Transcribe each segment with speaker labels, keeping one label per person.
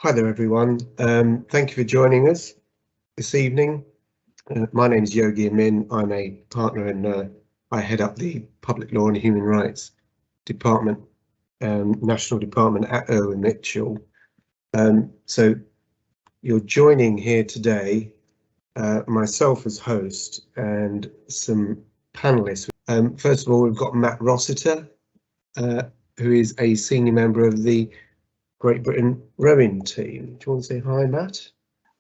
Speaker 1: Hi there, everyone. Thank you for joining us this evening. My name is Yogi Amin. I'm a partner and I head up the Public Law and Human Rights Department, National Department at Irwin Mitchell. So you're joining here today, myself as host and some panelists. First of all, we've got Matt Rossiter, who is a senior member of the Great Britain rowing team. Do you want to say hi, Matt?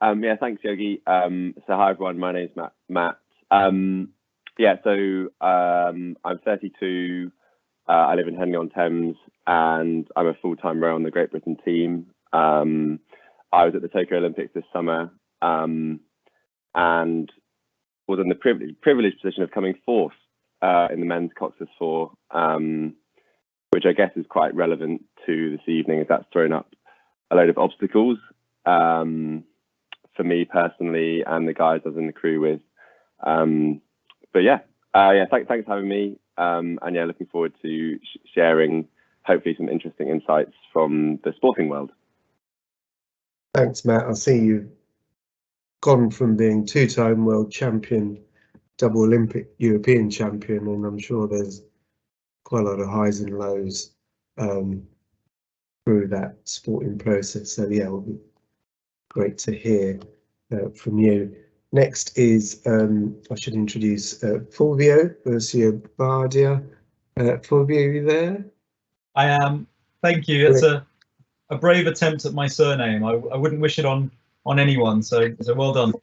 Speaker 2: Yeah, thanks, Yogi. So hi, everyone. My name's Matt. I'm 32. I live in Henley-on-Thames, and I'm a full-time rower on the Great Britain team. I was at the Tokyo Olympics this summer, and was in the privileged position of coming fourth in the men's coxswain 4, which I guess is quite relevant to this evening, as that's thrown up a load of obstacles for me personally and the guys I was in the crew with. Thanks for having me. Looking forward to sharing hopefully some interesting insights from the sporting world.
Speaker 1: Thanks, Matt. I see you've gone from being two-time world champion, double Olympic European champion, and I'm sure there's quite a lot of highs and lows through that sporting process. So yeah, it'll be great to hear from you. Next is, I should introduce Fulvio Bardia. Fulvio, are you there?
Speaker 3: I am. Thank you. It's a brave attempt at my surname. I wouldn't wish it on anyone, so well done.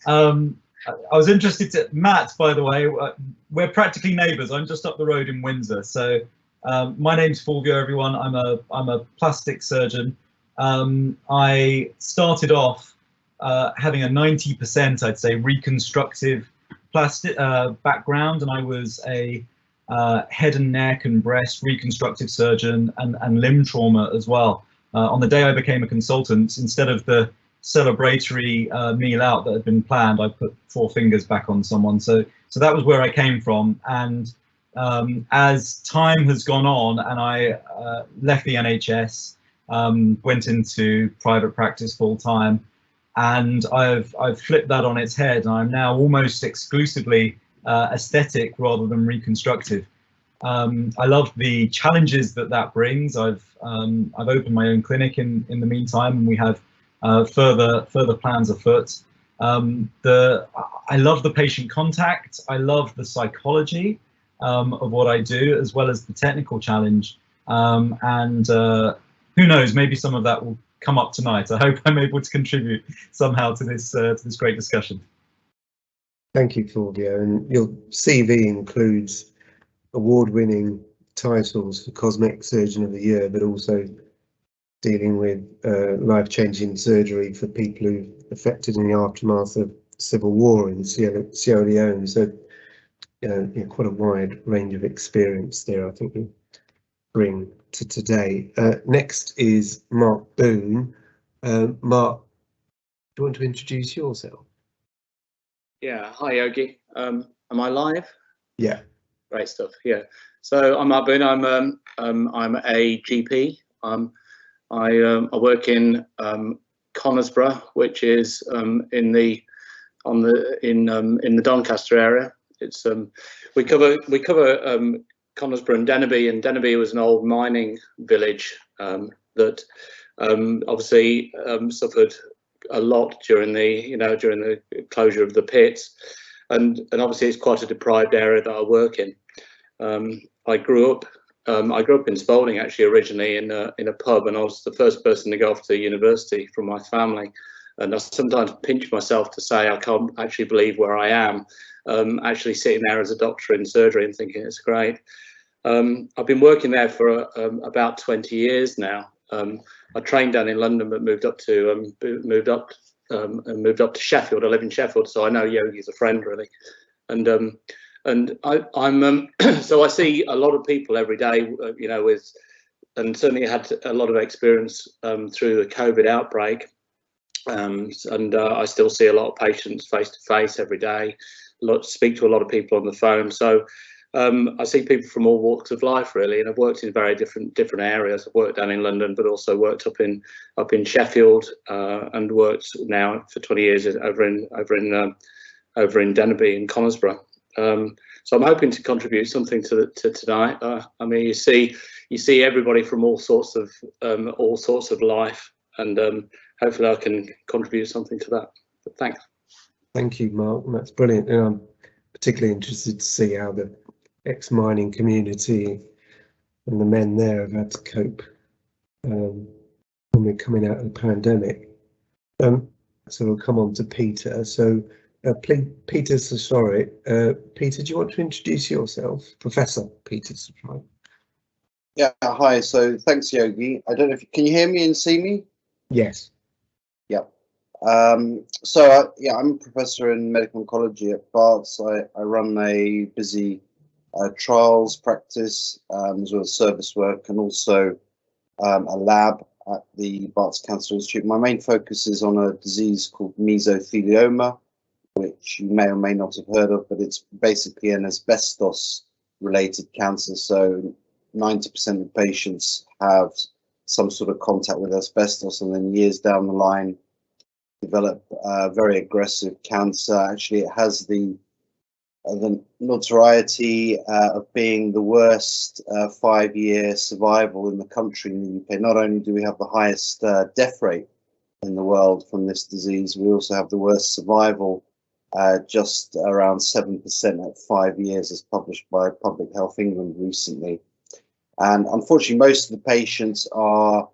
Speaker 3: I was interested to Matt, by the way. We're practically neighbours. I'm just up the road in Windsor. So my name's Fulvio, everyone. I'm a plastic surgeon. I started off having a 90%, I'd say, reconstructive plastic background, and I was a head and neck and breast reconstructive surgeon and limb trauma as well. On the day I became a consultant, instead of the celebratory meal out that had been planned, I put 4 fingers back on someone. So that was where I came from. And as time has gone on and I left the NHS, went into private practice full time, and I've flipped that on its head, and I'm now almost exclusively aesthetic rather than reconstructive. I love the challenges that brings. I've opened my own clinic in the meantime, and we have further plans afoot. I love the patient contact. I love the psychology of what I do, as well as the technical challenge. Who knows, maybe some of that will come up tonight. I hope I'm able to contribute somehow to this great discussion.
Speaker 1: Thank you, Fulvio. And your CV includes award-winning titles for Cosmetic Surgeon of the Year, but also dealing with life-changing surgery for people who are affected in the aftermath of civil war in Sierra Leone. So, quite a wide range of experience there, I think, you bring to today. Next is Mark Boone. Mark, do you want to introduce yourself?
Speaker 4: Yeah, hi Yogi. Am I live?
Speaker 1: Yeah.
Speaker 4: Great stuff. Yeah. So I'm Mark Boone. I'm a GP. I work in Conisbrough, which is in the Doncaster area. It's we cover Conisbrough and Dennerby was an old mining village that obviously suffered a lot during the closure of the pits, and obviously it's quite a deprived area that I work in. I grew up in Spalding, actually, originally in a pub, and I was the first person to go off to university from my family. And I sometimes pinch myself to say I can't actually believe where I am, actually sitting there as a doctor in surgery and thinking it's great. I've been working there for about 20 years now. I trained down in London, but moved up to Sheffield. I live in Sheffield, so I know Yogi's a friend, really. And I'm so I see a lot of people every day, and certainly had a lot of experience through the COVID outbreak. I still see a lot of patients face to face every day. Speak to a lot of people on the phone. So I see people from all walks of life really, and I've worked in very different areas. I've worked down in London, but also worked up in Sheffield, and worked now for 20 years over in Denby and Conisbrough. So I'm hoping to contribute something to tonight. I mean, you see everybody from all sorts of life, and hopefully I can contribute something to that. But thanks.
Speaker 1: Thank you, Mark. That's brilliant. And I'm particularly interested to see how the ex-mining community and the men there have had to cope when we're coming out of the pandemic. So we'll come on to Peter. So Peter Sosori. Peter, do you want to introduce yourself? Professor Peter Sosori.
Speaker 5: Yeah, hi. So thanks, Yogi. I don't know if can you hear me and see me?
Speaker 1: Yes.
Speaker 5: Yeah. Yeah, I'm a professor in medical oncology at Barts. I run a busy trials practice as well as service work, and also a lab at the Barts Cancer Institute. My main focus is on a disease called mesothelioma, which you may or may not have heard of, but it's basically an asbestos-related cancer. So 90% of patients have some sort of contact with asbestos, and then years down the line develop very aggressive cancer. Actually, it has the notoriety of being the worst 5-year survival in the country in the UK. Not only do we have the highest death rate in the world from this disease, we also have the worst survival, just around 7% at 5 years, as published by Public Health England recently. And unfortunately, most of the patients are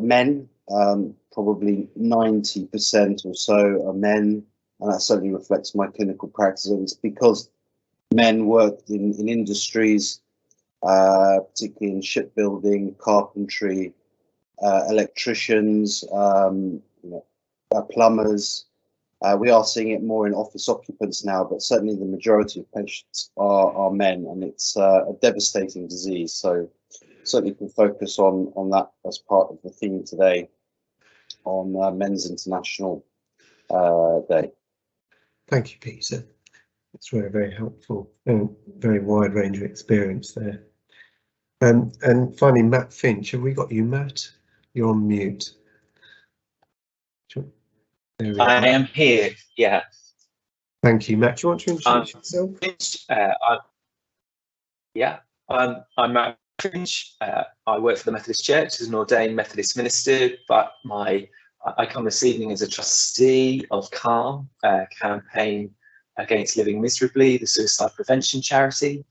Speaker 5: men, probably 90% or so are men, and that certainly reflects my clinical practice. And it's because men work in industries, particularly in shipbuilding, carpentry, electricians, plumbers. We are seeing it more in office occupants now, but certainly the majority of patients are men, and it's a devastating disease. So certainly can focus on that as part of the theme today on Men's International Day.
Speaker 1: Thank you, Peter. It's very, very helpful and very wide range of experience there. And finally, Matt Finch. Have we got you, Matt? You're on mute.
Speaker 6: I am here, yeah.
Speaker 1: Thank you, Matt. Do you want to introduce yourself?
Speaker 6: I'm Matt Finch. I work for the Methodist Church as an ordained Methodist minister, but I come this evening as a trustee of CALM, Campaign Against Living Miserably, the suicide prevention charity,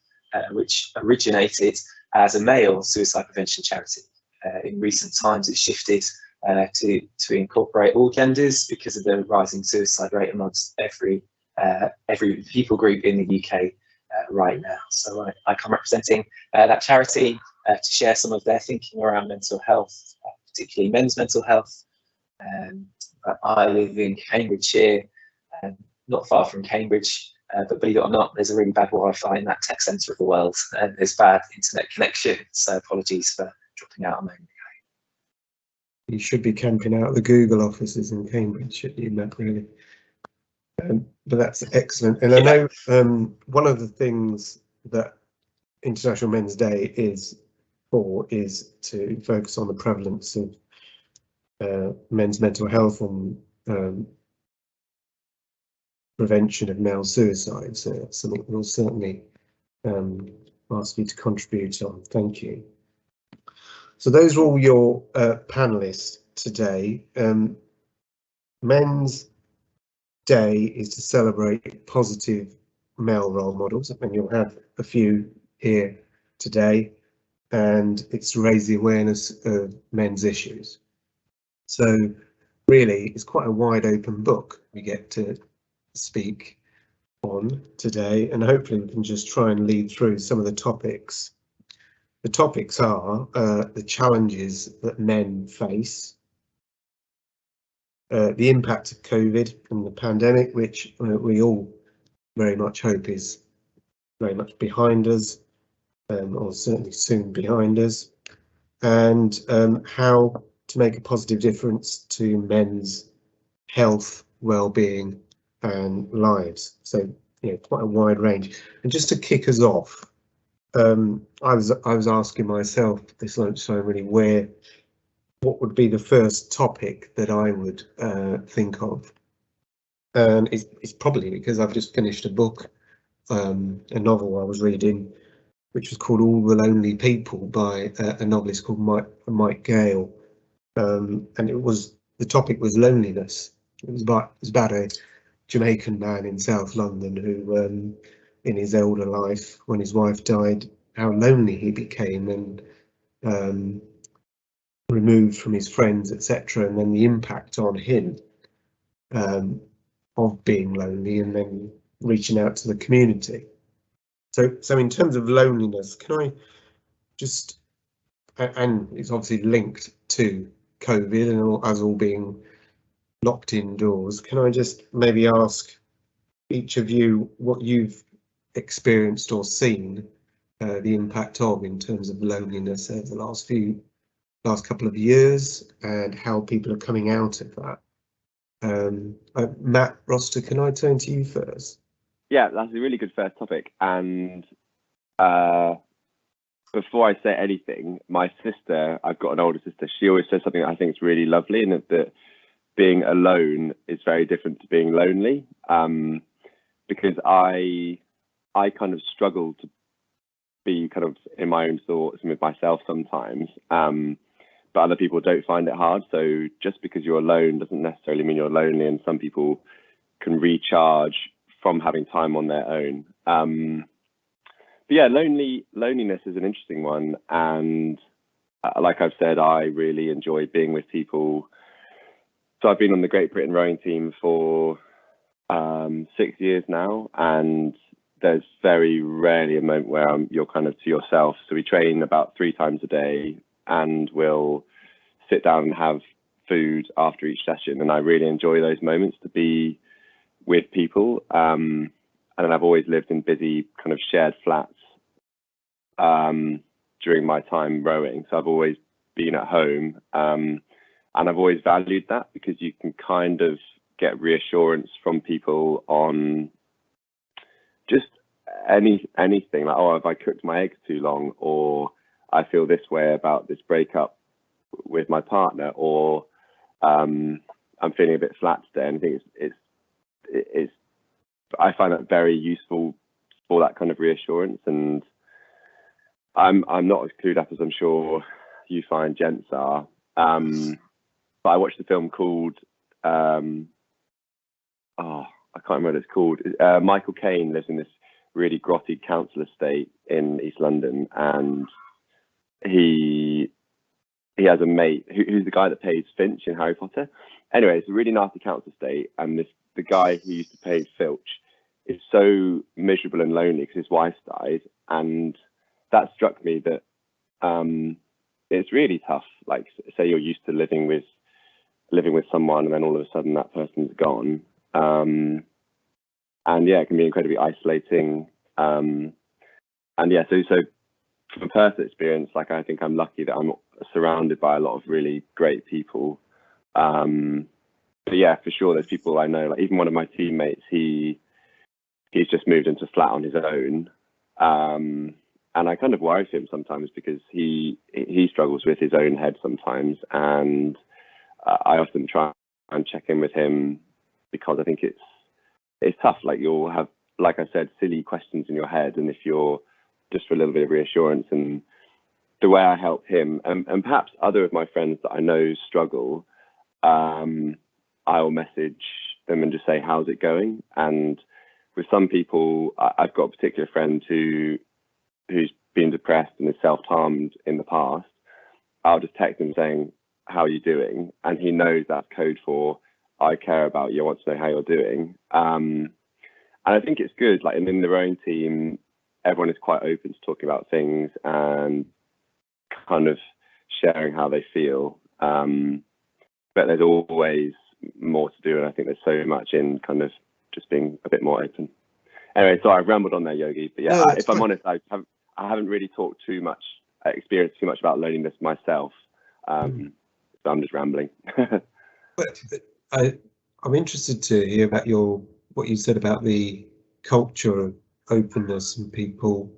Speaker 6: which originated as a male suicide prevention charity. In recent times, it's shifted to incorporate all genders because of the rising suicide rate amongst every people group in the UK right now. So I come representing that charity to share some of their thinking around mental health, particularly men's mental health. I live in Cambridgeshire, not far from Cambridge, but believe it or not, there's a really bad Wi-Fi in that tech centre of the world, and there's bad internet connection, so apologies for dropping out a moment ago.
Speaker 1: You should be camping out at the Google offices in Cambridge, shouldn't you, Matt, really? But that's excellent. And I know one of the things that International Men's Day is to focus on the prevalence of men's mental health and prevention of male suicide. So that's something we'll certainly ask you to contribute on. Thank you. So those are all your panelists today. Men's Day is to celebrate positive male role models, and you'll have a few here today, and it's to raise the awareness of men's issues. So really, it's quite a wide open book we get to speak on today, and hopefully we can just try and lead through some of the topics. The topics are the challenges that men face, the impact of COVID and the pandemic, which we all very much hope is very much behind us, or certainly soon behind us, and how to make a positive difference to men's health, well-being and lives. So quite a wide range. And just to kick us off, I was asking myself this lunchtime really what would be the first topic that I would think of, and it's probably because I've just finished a book, a novel I was reading, which was called All the Lonely People by a novelist called Mike Gale, and the topic was loneliness. It was about a Jamaican man in South London who, in his elder life, when his wife died, how lonely he became and removed from his friends, etc., and then the impact on him of being lonely and then reaching out to the community. So in terms of loneliness, can I just, and it's obviously linked to COVID and us all being locked indoors, can I just maybe ask each of you what you've experienced or seen the impact of in terms of loneliness over the last couple of years, and how people are coming out of that? Matt Roster, can I turn to you first?
Speaker 2: Yeah, that's a really good first topic. And before I say anything, my sister, I've got an older sister, she always says something that I think is really lovely, and that being alone is very different to being lonely, because I kind of struggle to be kind of in my own thoughts and with myself sometimes, but other people don't find it hard. So just because you're alone doesn't necessarily mean you're lonely, and some people can recharge from having time on their own. But yeah, loneliness is an interesting one, and like I've said, I really enjoy being with people. So I've been on the Great Britain rowing team for 6 years now, and there's very rarely a moment where you're kind of to yourself. So we train about 3 times a day, and we'll sit down and have food after each session. And I really enjoy those moments to be with people. And I've always lived in busy kind of shared flats during my time rowing. So I've always been at home. And I've always valued that, because you can kind of get reassurance from people on just anything, like, oh, have I cooked my eggs too long, or I feel this way about this breakup with my partner, or I'm feeling a bit flat today. And I think it's I find that very useful for that kind of reassurance. And I'm not as clued up as I'm sure you find gents are. But I watched a film called I can't remember what it's called. Michael Caine lives in this really grotty council estate in East London, and he has a mate who's the guy that plays Finch in Harry Potter. Anyway, it's a really nasty council estate, and the guy who used to play Filch is so miserable and lonely because his wife died, and that struck me that it's really tough. Like, say you're used to living with someone, and then all of a sudden that person's gone. And yeah, it can be incredibly isolating. And yeah, so from personal experience, like, I think I'm lucky that I'm surrounded by a lot of really great people. But yeah, for sure, there's people I know, like even one of my teammates, he's just moved into a flat on his own. And I kind of worry for him sometimes, because he struggles with his own head sometimes. And I often try and check in with him, because I think it's tough. Like, you'll have, like I said, silly questions in your head, and if you're just for a little bit of reassurance, and the way I help him, and perhaps other of my friends that I know struggle, I'll message them and just say, how's it going? And with some people, I've got a particular friend who's been depressed and has self-harmed in the past. I'll just text him saying, how are you doing? And he knows that's code for, I care about you, I want to know how you're doing. And I think it's good, like, in their own team, everyone is quite open to talking about things and kind of sharing how they feel. But there's always more to do, and I think there's so much in kind of just being a bit more open. Anyway, sorry, I've rambled on there, Yogi. But yeah,
Speaker 1: no,
Speaker 2: if I'm honest, I haven't really talked too much, experienced too much about loneliness myself. So I'm just rambling.
Speaker 1: But I'm interested to hear about what you said about the culture of openness and people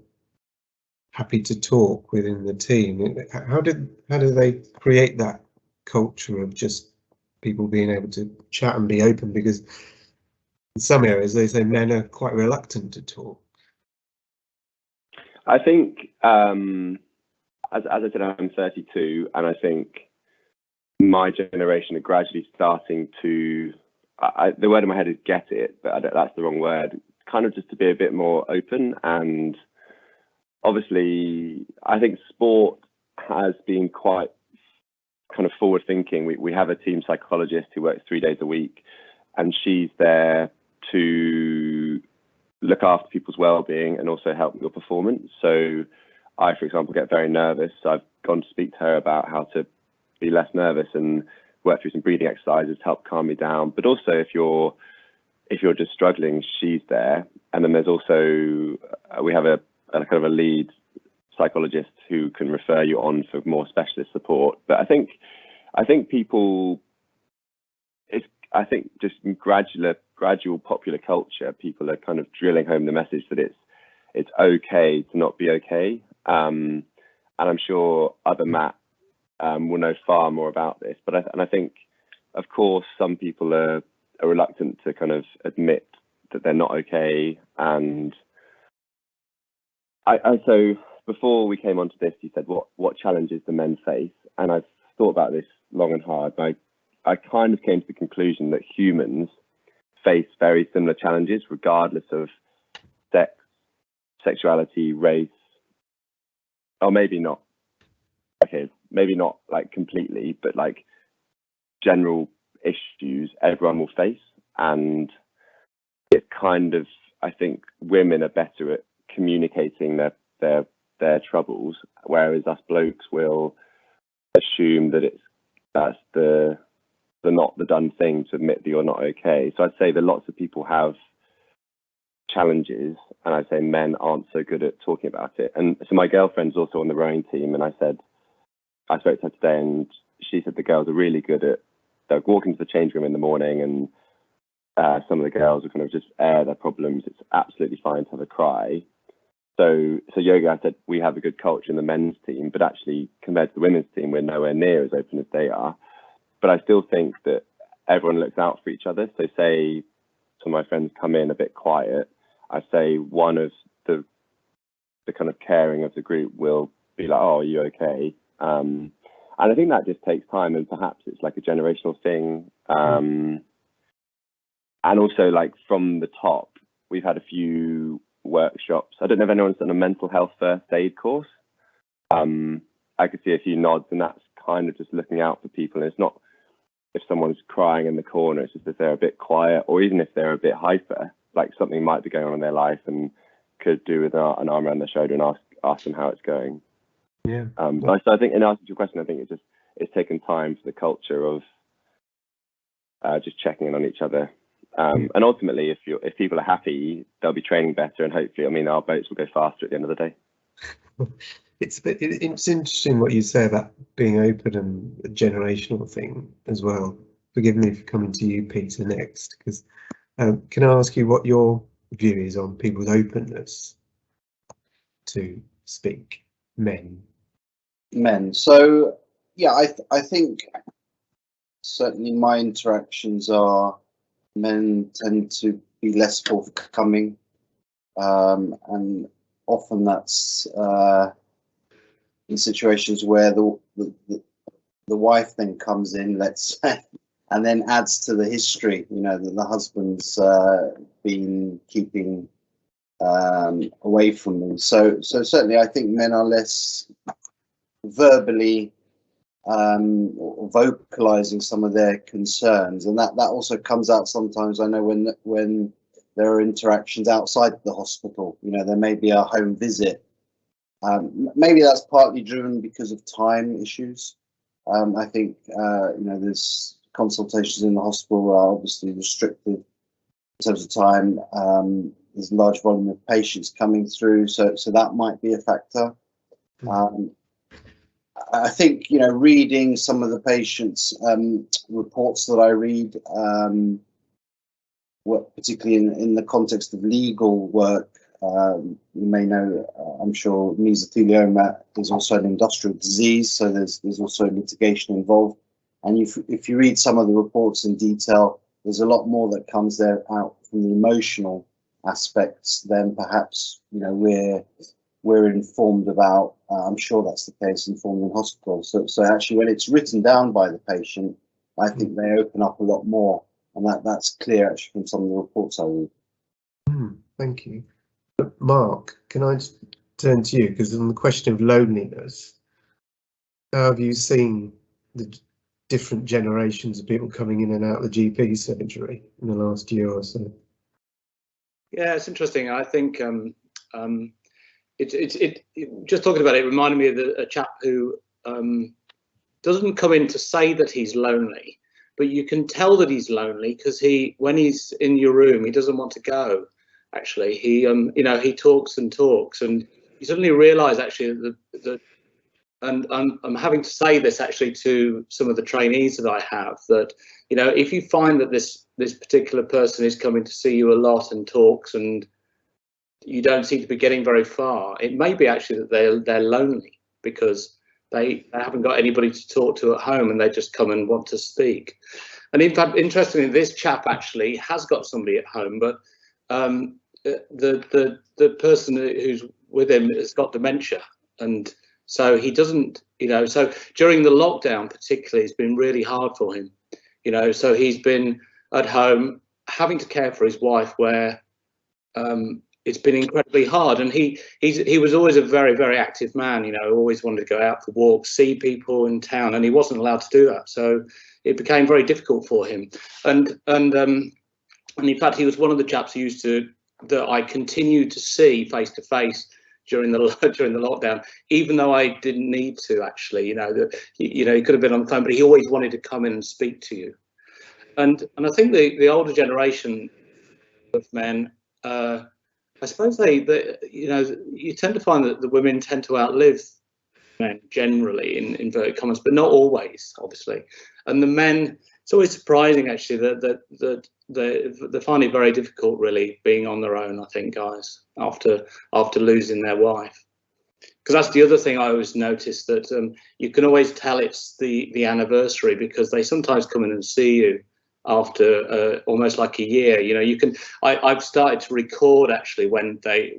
Speaker 1: happy to talk within the team. How do they create that culture of just people being able to chat and be open? Because in some areas they say men are quite reluctant to talk.
Speaker 2: I think, as I said, I'm 32, and I think my generation are gradually starting to, the word in my head is get it, but that's the wrong word, kind of just to be a bit more open. And obviously, I think sport has been quite kind of forward thinking. We have a team psychologist who works 3 days a week, and she's there to look after people's well-being and also help with your performance. So I, for example, get very nervous. So I've gone to speak to her about how to be less nervous and work through some breathing exercises to help calm me down. But also if you're just struggling, she's there. And then there's also, we have a kind of a lead psychologist who can refer you on for more specialist support. But I think people, I think just gradual popular culture, people are kind of drilling home the message that it's okay to not be okay. And I'm sure other Matt will know far more about this. But I think, of course, some people are reluctant to kind of admit that they're not okay. And so before we came onto this, you said what challenges do men face? And I've thought about this long and hard. I kind of came to the conclusion that humans face very similar challenges, regardless of sex, sexuality, race, or maybe not. Okay, maybe not like completely, but like general issues everyone will face. And it kind of, I think women are better at communicating their troubles, whereas us blokes will assume that that's the not the done thing to admit that you're not okay. So I'd say that lots of people have challenges, and I'd say men aren't so good at talking about it. And so my girlfriend's also on the rowing team, and I spoke to her today, and she said the girls are really good at, they'll walk into the change room in the morning, and some of the girls will kind of just air their problems. It's absolutely fine to have a cry. So Yogi, I said, we have a good culture in the men's team, but actually compared to the women's team, we're nowhere near as open as they are. But I still think that everyone looks out for each other. So say some of my friends come in a bit quiet, I say one of the kind of caring of the group will be like, oh, are you okay? And I think that just takes time, and perhaps it's like a generational thing. And also, like, from the top, we've had a few workshops. I don't know if anyone's done a mental health first aid course. I could see a few nods, and that's kind of just looking out for people. And it's not if someone's crying in the corner, it's just if they're a bit quiet, or even if they're a bit hyper, like something might be going on in their life, and could do with an arm around their shoulder and ask them how it's going.
Speaker 1: Yeah.
Speaker 2: So I think, in answer to your question, I think it's taken time for the culture of just checking in on each other. And ultimately, if people are happy, they'll be training better, and hopefully, I mean, our boats will go faster at the end of the day.
Speaker 1: It's interesting what you say about being open and a generational thing as well. Forgive me for coming to you, Peter, next, because can I ask you what your view is on people's openness to speak, men?
Speaker 5: So yeah, I think certainly my interactions are men tend to be less forthcoming, and often that's in situations where the wife then comes in, let's say, and then adds to the history, you know, that the husband's been keeping away from them. So certainly I think men are less verbally or vocalizing some of their concerns, and that also comes out sometimes. I know when there are interactions outside the hospital, you know, there may be a home visit. Maybe that's partly driven because of time issues. I think you know, there's consultations in the hospital are obviously restricted in terms of time. There's a large volume of patients coming through, so that might be a factor. I think, you know, reading some of the patients' reports that I read, what, particularly in the context of legal work. You may know, I'm sure, mesothelioma is also an industrial disease, so there's also litigation involved. And if you read some of the reports in detail, there's a lot more that comes there out from the emotional aspects than perhaps we're informed about. I'm sure that's the case, informed in hospital. So actually, when it's written down by the patient, I think they open up a lot more, and that's clear actually from some of the reports I read.
Speaker 1: Thank you. Mark, can I just turn to you, because on the question of loneliness, how have you seen the different generations of people coming in and out of the GP surgery in the last year or so?
Speaker 4: Yeah, it's interesting. I think just talking about it reminded me of a chap who doesn't come in to say that he's lonely, but you can tell that he's lonely because when he's in your room, he doesn't want to go. Actually, he talks and talks, and you suddenly realise actually that and I'm having to say this actually to some of the trainees that I have, that if you find that this particular person is coming to see you a lot and talks, and you don't seem to be getting very far, it may be actually that they're lonely because they haven't got anybody to talk to at home, and they just come and want to speak. And in fact, interestingly, this chap actually has got somebody at home, but the person who's with him has got dementia, and so he doesn't, so during the lockdown particularly, it's been really hard for him, so he's been at home having to care for his wife, where it's been incredibly hard. And he was always a very, very active man, always wanted to go out for walks, see people in town, and he wasn't allowed to do that, so it became very difficult for him. And in fact, he was one of the chaps that I continued to see face to face during the lockdown, even though I didn't need to actually. He could have been on the phone, but he always wanted to come in and speak to you. And I think the older generation of men, I suppose you tend to find that the women tend to outlive men generally, in inverted commas, but not always, obviously. And the men, it's always surprising actually that they find it very difficult really being on their own, I think, guys, after losing their wife. Because that's the other thing I always notice, that you can always tell it's the anniversary, because they sometimes come in and see you after almost like a year. I've started to record actually when a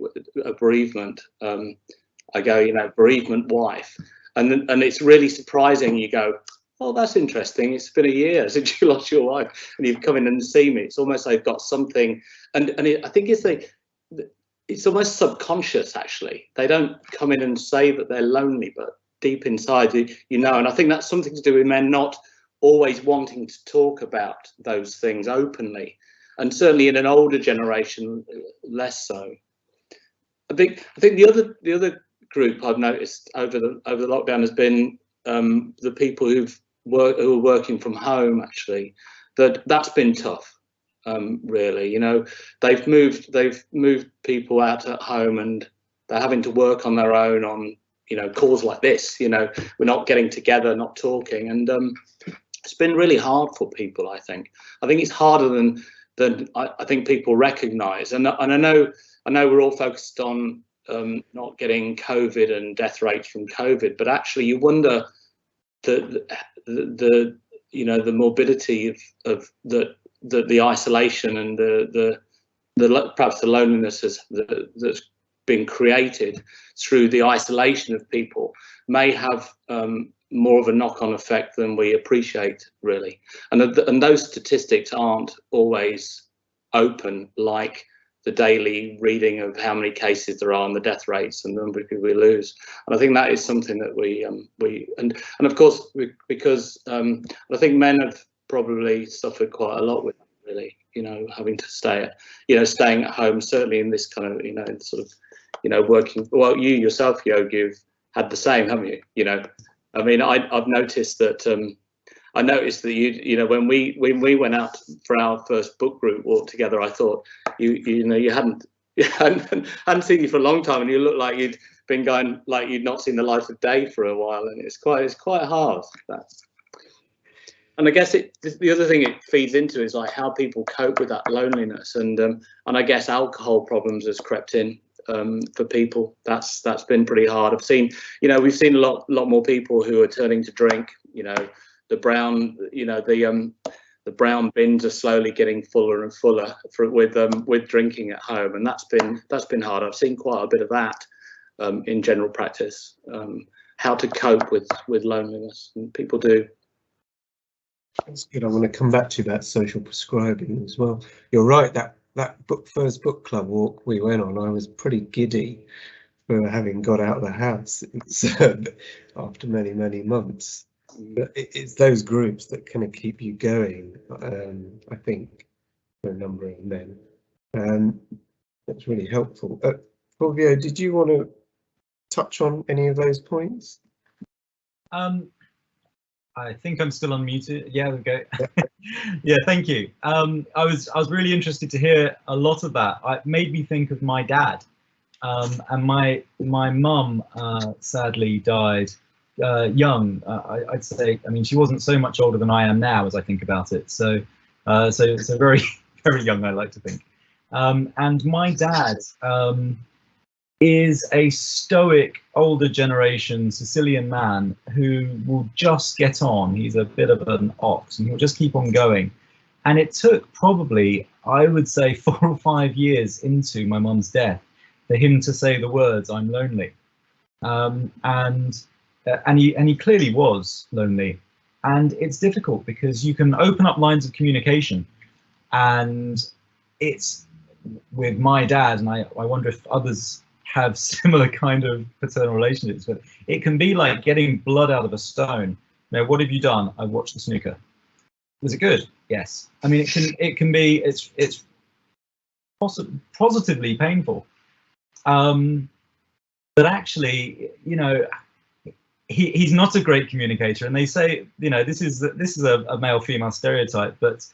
Speaker 4: bereavement, I go, bereavement wife, and it's really surprising. You go, oh, that's interesting. It's been a year since you lost your wife, and you've come in and see me. It's almost like they've got something, and I think it's almost subconscious actually. They don't come in and say that they're lonely, but deep inside, and I think that's something to do with men not always wanting to talk about those things openly, and certainly in an older generation, less so. I think the other group I've noticed over the lockdown has been the people who are working from home. Actually, that's been tough. Really, they've moved people out at home, and they're having to work on their own on calls like this. We're not getting together, not talking, and it's been really hard for people. I think it's harder than I think people recognise, and I know we're all focused on not getting COVID and death rates from COVID, but actually you wonder the morbidity of the isolation and the perhaps the loneliness that's been created through the isolation of people may have more of a knock-on effect than we appreciate, really. And those statistics aren't always open, like the daily reading of how many cases there are and the death rates and the number of people we lose. And I think that is something that we and of course because I think men have probably suffered quite a lot with that, really, having to staying at home, certainly in this kind of sort of working. Well, you yourself, Yogi, you've had the same, haven't you? I mean, I've noticed that I noticed that when we went out for our first book group walk together, I thought you hadn't seen you for a long time, and you looked like you'd been going, like you'd not seen the light of day for a while, and it's quite hard. I guess the other thing it feeds into is like how people cope with that loneliness, and I guess alcohol problems has crept in for people. That's been pretty hard. I've seen, we've seen a lot more people who are turning to drink. The brown, the brown bins are slowly getting fuller and fuller with drinking at home, and that's been hard. I've seen quite a bit of that in general practice. How to cope with loneliness, and people do.
Speaker 1: That's good. I want to come back to that social prescribing as well. You're right, that first book club walk we went on, I was pretty giddy for having got out of the house after many months. But it's those groups that kind of keep you going, I think, for a number of men. That's really helpful. Fulvio, did you want to touch on any of those points?
Speaker 3: I think I'm still unmuted. Yeah, there we go. Yeah, thank you. I was really interested to hear a lot of that. It made me think of my dad, and my mum sadly died young. I'd say. I mean, she wasn't so much older than I am now, as I think about it. So very very young, I like to think. And my dad is a stoic, older generation Sicilian man who will just get on. He's a bit of an ox, and he'll just keep on going. And it took probably, I would say, 4 or 5 years into my mum's death for him to say the words, "I'm lonely." And he clearly was lonely. And it's difficult because you can open up lines of communication, and it's with my dad, and I wonder if others have similar kind of paternal relationships, but it can be like getting blood out of a stone. What have you done? I watched the snooker. Was it good? Yes. I mean, it can be, it's positively painful. But actually, he's not a great communicator, and they say, this is a male-female stereotype, but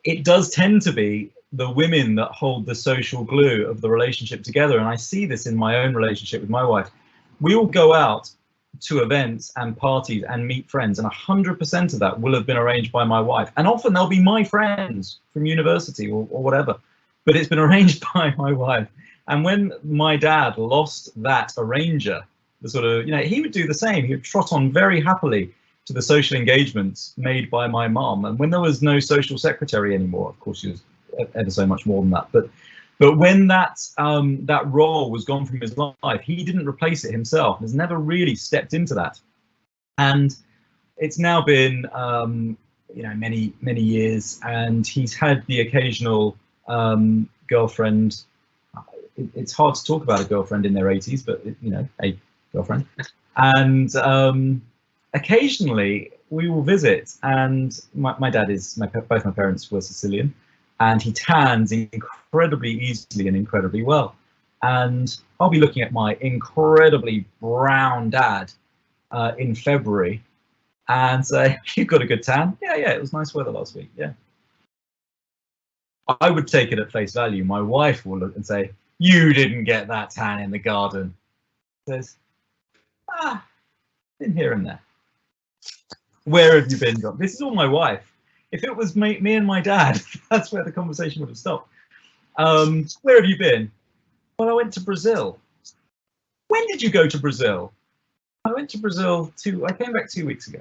Speaker 3: it does tend to be the women that hold the social glue of the relationship together. And I see this in my own relationship with my wife. We all go out to events and parties and meet friends, and 100% of that will have been arranged by my wife. And often they'll be my friends from university or whatever, but it's been arranged by my wife. And when my dad lost that arranger, the sort of, he would do the same. He would trot on very happily to the social engagements made by my mom. And when there was no social secretary anymore, of course, she was ever so much more than that, but when that role was gone from his life, he didn't replace it himself. He's never really stepped into that, and it's now been many years, and he's had the occasional girlfriend. It's hard to talk about a girlfriend in their 80s, but a girlfriend, and occasionally we will visit. And my dad is both my parents were Sicilian. And he tans incredibly easily and incredibly well. And I'll be looking at my incredibly brown dad in February and say, "You've got a good tan." Yeah, it was nice weather last week. Yeah. I would take it at face value. My wife will look and say, "You didn't get that tan in the garden." Says, been here and there. Where have you been, John? This is all my wife. If it was me and my dad, that's where the conversation would have stopped. Where have you been? Well, I went to Brazil. When did you go to Brazil? I went to Brazil I came back 2 weeks ago.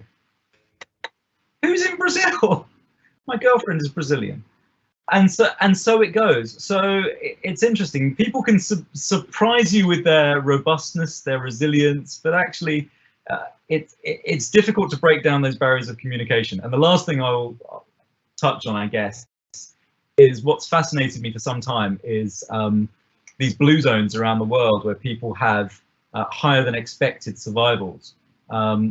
Speaker 3: Who's in Brazil? My girlfriend is Brazilian. And so it goes. So it's interesting. People can surprise you with their robustness, their resilience, but actually it's difficult to break down those barriers of communication. And the last thing I'll touch on, I guess, is what's fascinated me for some time is these blue zones around the world where people have higher than expected survivals.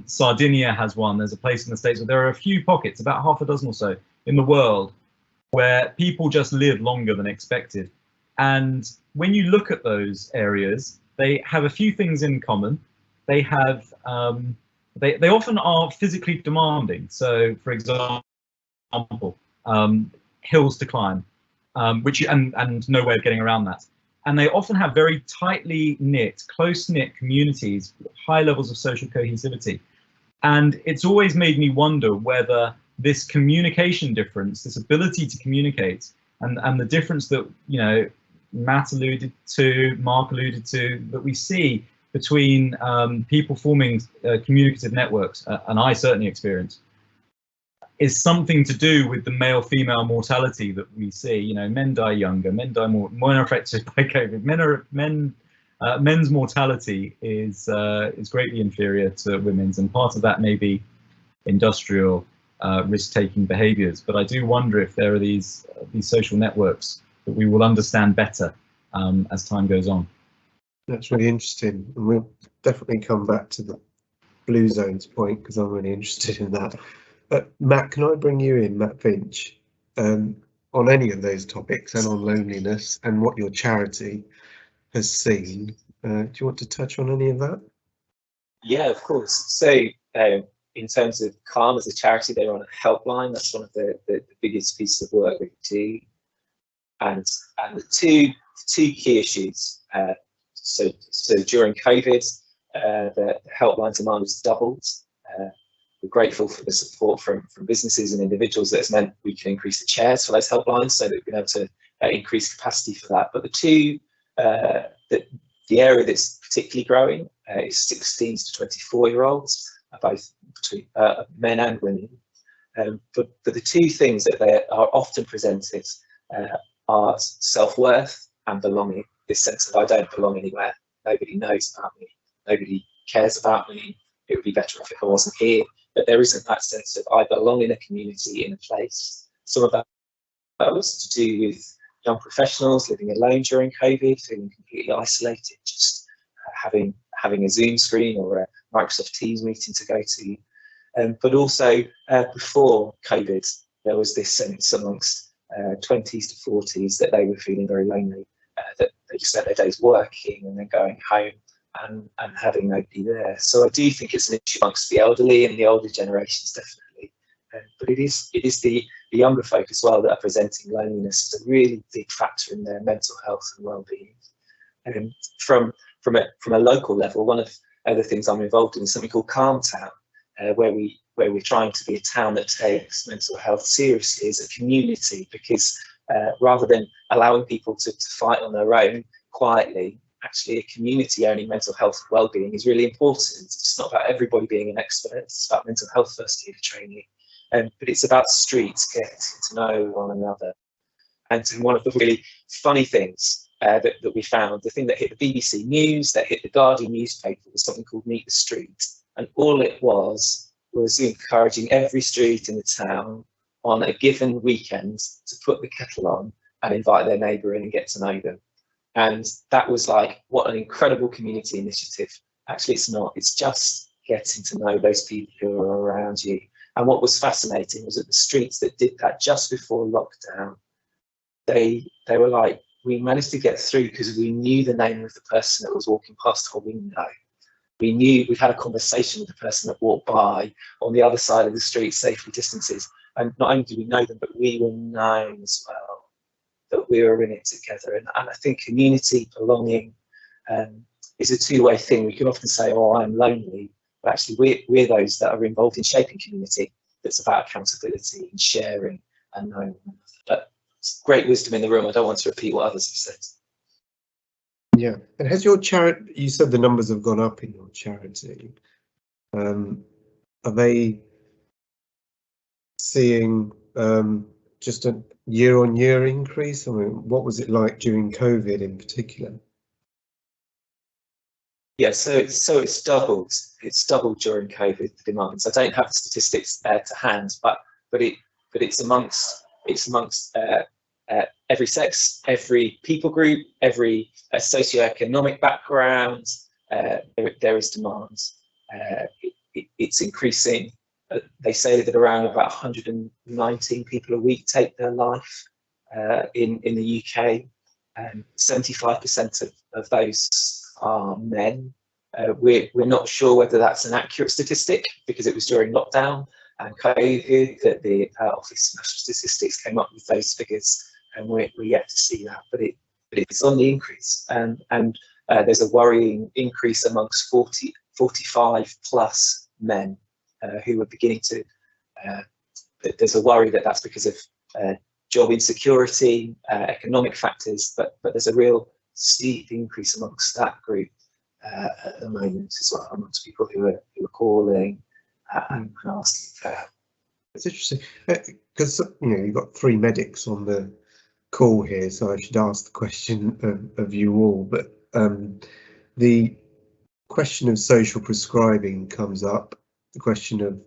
Speaker 3: Sardinia has one. There's a place in the States where there are a few pockets, about half a dozen or so in the world, where people just live longer than expected. And when you look at those areas, they have a few things in common. They have they often are physically demanding. So, for example, hills to climb, and no way of getting around that. And they often have very tightly knit, close-knit communities, high levels of social cohesivity. And it's always made me wonder whether this communication difference, this ability to communicate, and the difference that, you know, Matt alluded to, Mark alluded to, that we see between people forming communicative networks, and I certainly experience, is something to do with the male-female mortality that we see. You know, men die younger, men die more affected by COVID. Men's mortality is greatly inferior to women's, and part of that may be industrial risk-taking behaviours. But I do wonder if there are these social networks that we will understand better as time goes on.
Speaker 1: That's really interesting, and we'll definitely come back to the blue zones point because I'm really interested in that. Matt, can I bring you in, Matt Finch, on any of those topics and on loneliness and what your charity has seen? Do you want to touch on any of that?
Speaker 6: Yeah, of course. So in terms of Calm as a charity, they're on a helpline. That's one of the biggest pieces of work we do. And the two key issues. So during COVID, the helpline demand was doubled. We're grateful for the support from businesses and individuals. That's meant we can increase the chairs for those helplines so that we've been able to increase capacity for that. But the area that's particularly growing is 16 to 24-year-olds, both between men and women. But the two things that they are often presented are self-worth and belonging. This sense of I don't belong anywhere. Nobody knows about me. Nobody cares about me. It would be better if I wasn't here. But there isn't that sense of I belong in a community, in a place. Some of that was to do with young professionals living alone during COVID, feeling completely isolated, just having a Zoom screen or a Microsoft Teams meeting to go to. But also before COVID, there was this sense amongst 20s to 40s that they were feeling very lonely, that they just spent their days working and then going home and having nobody there. So I do think it's an issue amongst the elderly and the older generations, definitely. But it is the younger folk as well that are presenting loneliness as a really big factor in their mental health and well-being. And from a local level, one of the things I'm involved in is something called Calm Town, where we're trying to be a town that takes mental health seriously as a community, because rather than allowing people to fight on their own quietly, actually a community owning mental health and well-being is really important. It's not about everybody being an expert, it's about mental health first aid training, but it's about streets getting to know one another. And one of the really funny things that we found, the thing that hit the BBC News, that hit the Guardian newspaper, was something called Meet the Street. And all it was encouraging every street in the town on a given weekend to put the kettle on and invite their neighbour in and get to know them. And that was like, what an incredible community initiative. Actually, it's not. It's just getting to know those people who are around you. And what was fascinating was that the streets that did that just before lockdown, they were like, we managed to get through because we knew the name of the person that was walking past our window. We knew we'd had a conversation with the person that walked by on the other side of the street, safely distances. And not only did we know them, but we were known as well, that we were in it together. And I think community belonging is a two-way thing. We can often say, oh, I'm lonely, but actually we're those that are involved in shaping community. That's about accountability and sharing and knowing. But it's great wisdom in the room. I don't want to repeat what others have said.
Speaker 1: Yeah, and has your charity, you said the numbers have gone up in your charity. Are they seeing just a year-on-year increase? I mean, what was it like during COVID in particular?
Speaker 6: Yeah, so it's doubled. It's doubled during COVID, the demands. I don't have the statistics to hand, but it's amongst every sex, every people group, every socioeconomic background. There is demand. It's increasing. They say that around about 119 people a week take their life in the UK. 75% of those are men. We're not sure whether that's an accurate statistic because it was during lockdown and COVID that the Office of National Statistics came up with those figures, and we're yet to see that. But it's on the increase, and there's a worrying increase amongst 45 plus men who are beginning to there's a worry that that's because of job insecurity, economic factors, but there's a real steep increase amongst that group at the moment as well, amongst people who are calling and asking for help.
Speaker 1: It's interesting because you've got 3 medics on the call here, so I should ask the question of you all. But the question of social prescribing comes up. The question of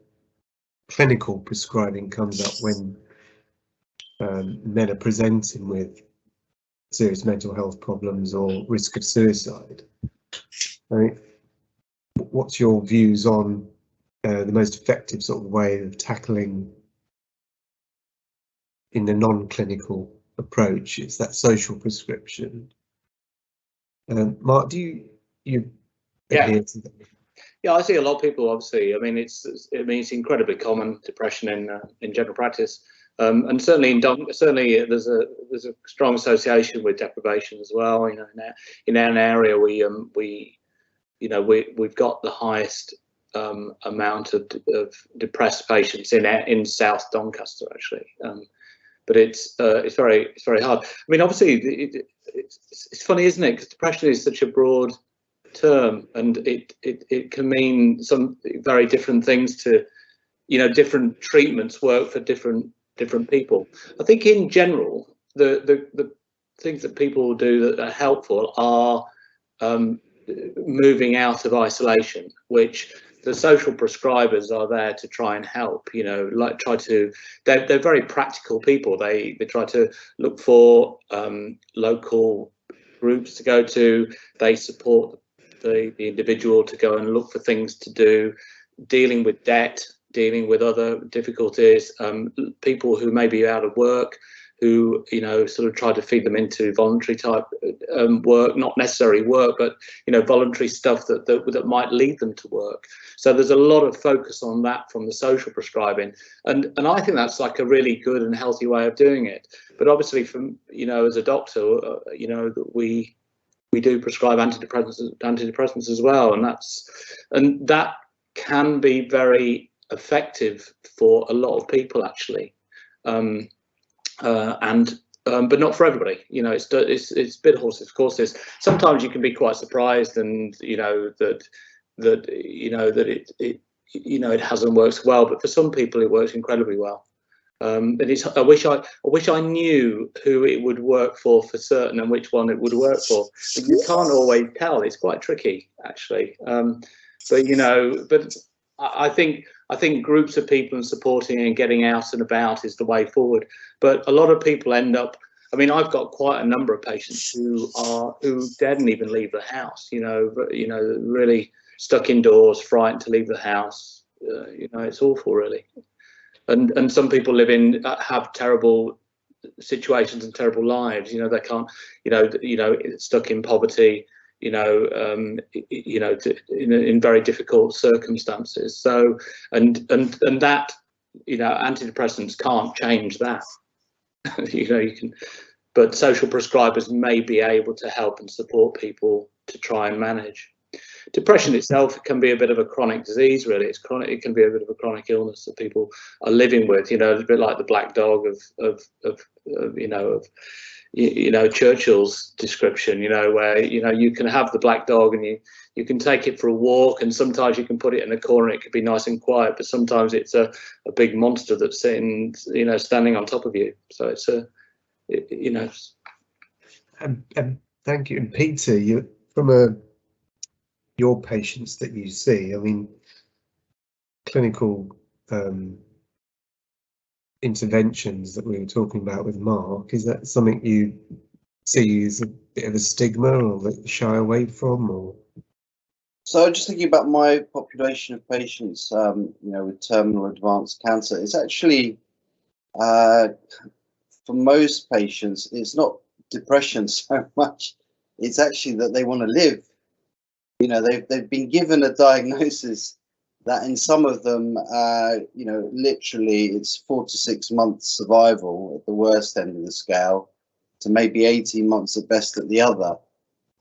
Speaker 1: clinical prescribing comes up when men are presenting with serious mental health problems or risk of suicide. I mean, what's your views on the most effective sort of way of tackling in the non-clinical approach? It's that social prescription. Mark, do you adhere to that?
Speaker 4: Yeah, I see a lot of people. Obviously, I mean, it's incredibly common, depression in general practice, and certainly there's a strong association with deprivation as well. You know, in our area, we've got the highest amount of depressed patients in South Doncaster, actually. But it's very hard. I mean, obviously, it's funny, isn't it? Because depression is such a broad term, and it can mean some very different things to, different treatments work for different people. I think in general, the things that people do that are helpful are moving out of isolation, which the social prescribers are there to try and help. They're very practical people. They try to look for local groups to go to. They support the individual to go and look for things to do, dealing with debt, dealing with other difficulties, people who may be out of work, who sort of try to feed them into voluntary type work, not necessarily work, but voluntary stuff that might lead them to work. So there's a lot of focus on that from the social prescribing, and I think that's like a really good and healthy way of doing it. But obviously, from as a doctor, we do prescribe antidepressants as well, and that can be very effective for a lot of people, actually. But not for everybody. It's bit horses for courses. Sometimes you can be quite surprised, and that it hasn't worked well. But for some people, it works incredibly well. And I wish I knew who it would work for certain and which one it would work for. But you can't always tell. It's quite tricky, actually. But I think groups of people and supporting and getting out and about is the way forward. But a lot of people end up. I mean, I've got quite a number of patients who daren't even leave the house. Really stuck indoors, frightened to leave the house. It's awful, really. And some people have terrible situations and terrible lives. They can't. Stuck in poverty. In very difficult circumstances. So, and that, antidepressants can't change that. You can, but social prescribers may be able to help and support people to try and manage. Depression itself can be a bit of a chronic disease, really. It's chronic. It can be a bit of a chronic illness that people are living with. It's a bit like the black dog of Churchill's description, where you can have the black dog and you can take it for a walk, and sometimes you can put it in a corner. It could be nice and quiet, but sometimes it's a big monster that's sitting, standing on top of you. So it's
Speaker 1: Thank you. And Peter, from your patients that you see, I mean, clinical interventions that we were talking about with Mark, is that something you see as a bit of a stigma or that you shy away from? Or
Speaker 5: so just thinking about my population of patients, with terminal advanced cancer, it's actually for most patients, it's not depression so much. It's actually that they want to live. They've been given a diagnosis that in some of them, literally it's 4 to 6 months survival at the worst end of the scale, to maybe 18 months at best at the other.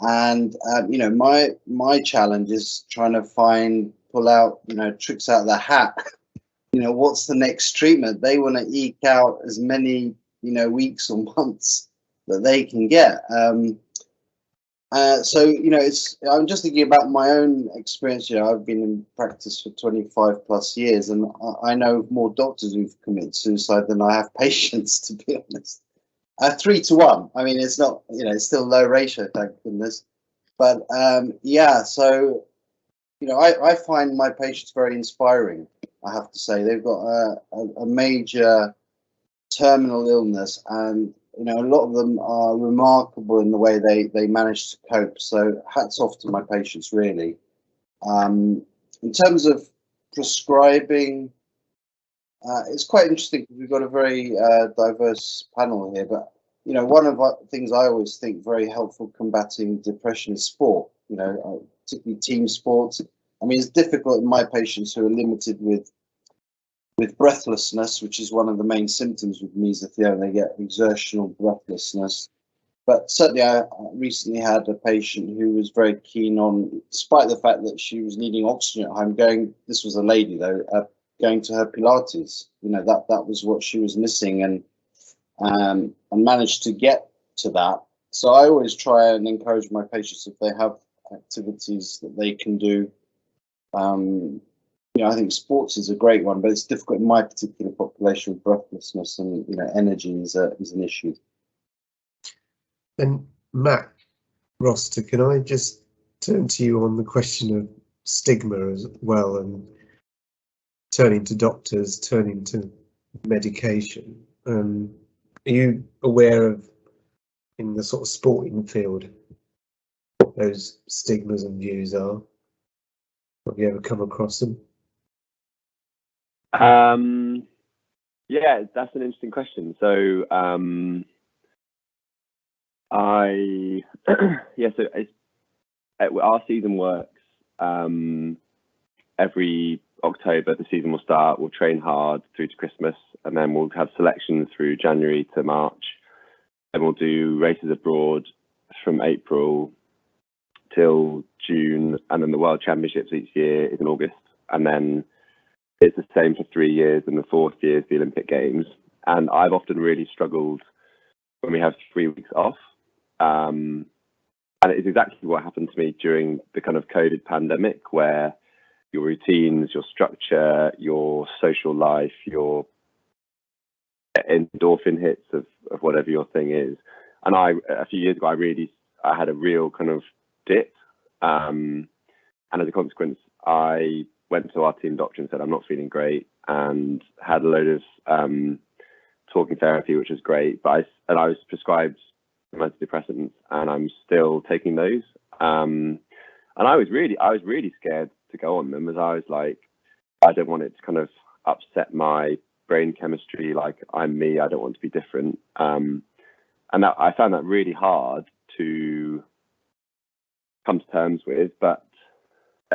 Speaker 5: And my challenge is trying to pull out tricks out of the hat what's the next treatment? They want to eke out as many, weeks or months that they can get. So, I'm just thinking about my own experience. I've been in practice for 25 plus years, and I know more doctors who've committed suicide than I have patients, to be honest. 3 to 1. I mean, it's not, it's still low ratio, thank goodness. But yeah, so, I find my patients very inspiring, I have to say. They've got a major terminal illness, and a lot of them are remarkable in the way they manage to cope. So hats off to my patients, really. In terms of prescribing, it's quite interesting because we've got a very diverse panel here. But one of the things I always think very helpful combating depression is sport. Particularly team sports. I mean, it's difficult in my patients who are limited with breathlessness, which is one of the main symptoms with mesothelioma. They get exertional breathlessness. But certainly I recently had a patient who was very keen on, despite the fact that she was needing oxygen at home, this was a lady though, going to her Pilates. That was what she was missing, and managed to get to that. So I always try and encourage my patients, if they have activities that they can do. I think sports is a great one, but it's difficult in my particular population with breathlessness, and energy is an issue.
Speaker 1: And Matt Roster, can I just turn to you on the question of stigma as well, and turning to doctors, turning to medication? Are you aware of, in the sort of sporting field, what those stigmas and views are? Have you ever come across them?
Speaker 2: Yeah, that's an interesting question. So our season works every October. The season will start. We'll train hard through to Christmas, and then we'll have selections through January to March. And we'll do races abroad from April till June, and then the World Championships each year is in August, and then it's the same for 3 years, and the 4th year is the Olympic Games. And I've often really struggled when we have 3 weeks off. And it is exactly what happened to me during the kind of COVID pandemic, where your routines, your structure, your social life, your endorphin hits of whatever your thing is. And a few years ago, I had a real kind of dip. And as a consequence, I went to our team doctor and said, I'm not feeling great, and had a load of talking therapy, which was great. But I was prescribed antidepressants, and I'm still taking those. And I was really scared to go on them, as I was like, I don't want it to kind of upset my brain chemistry. Like, I'm me, I don't want to be different. And I found that really hard to come to terms with, but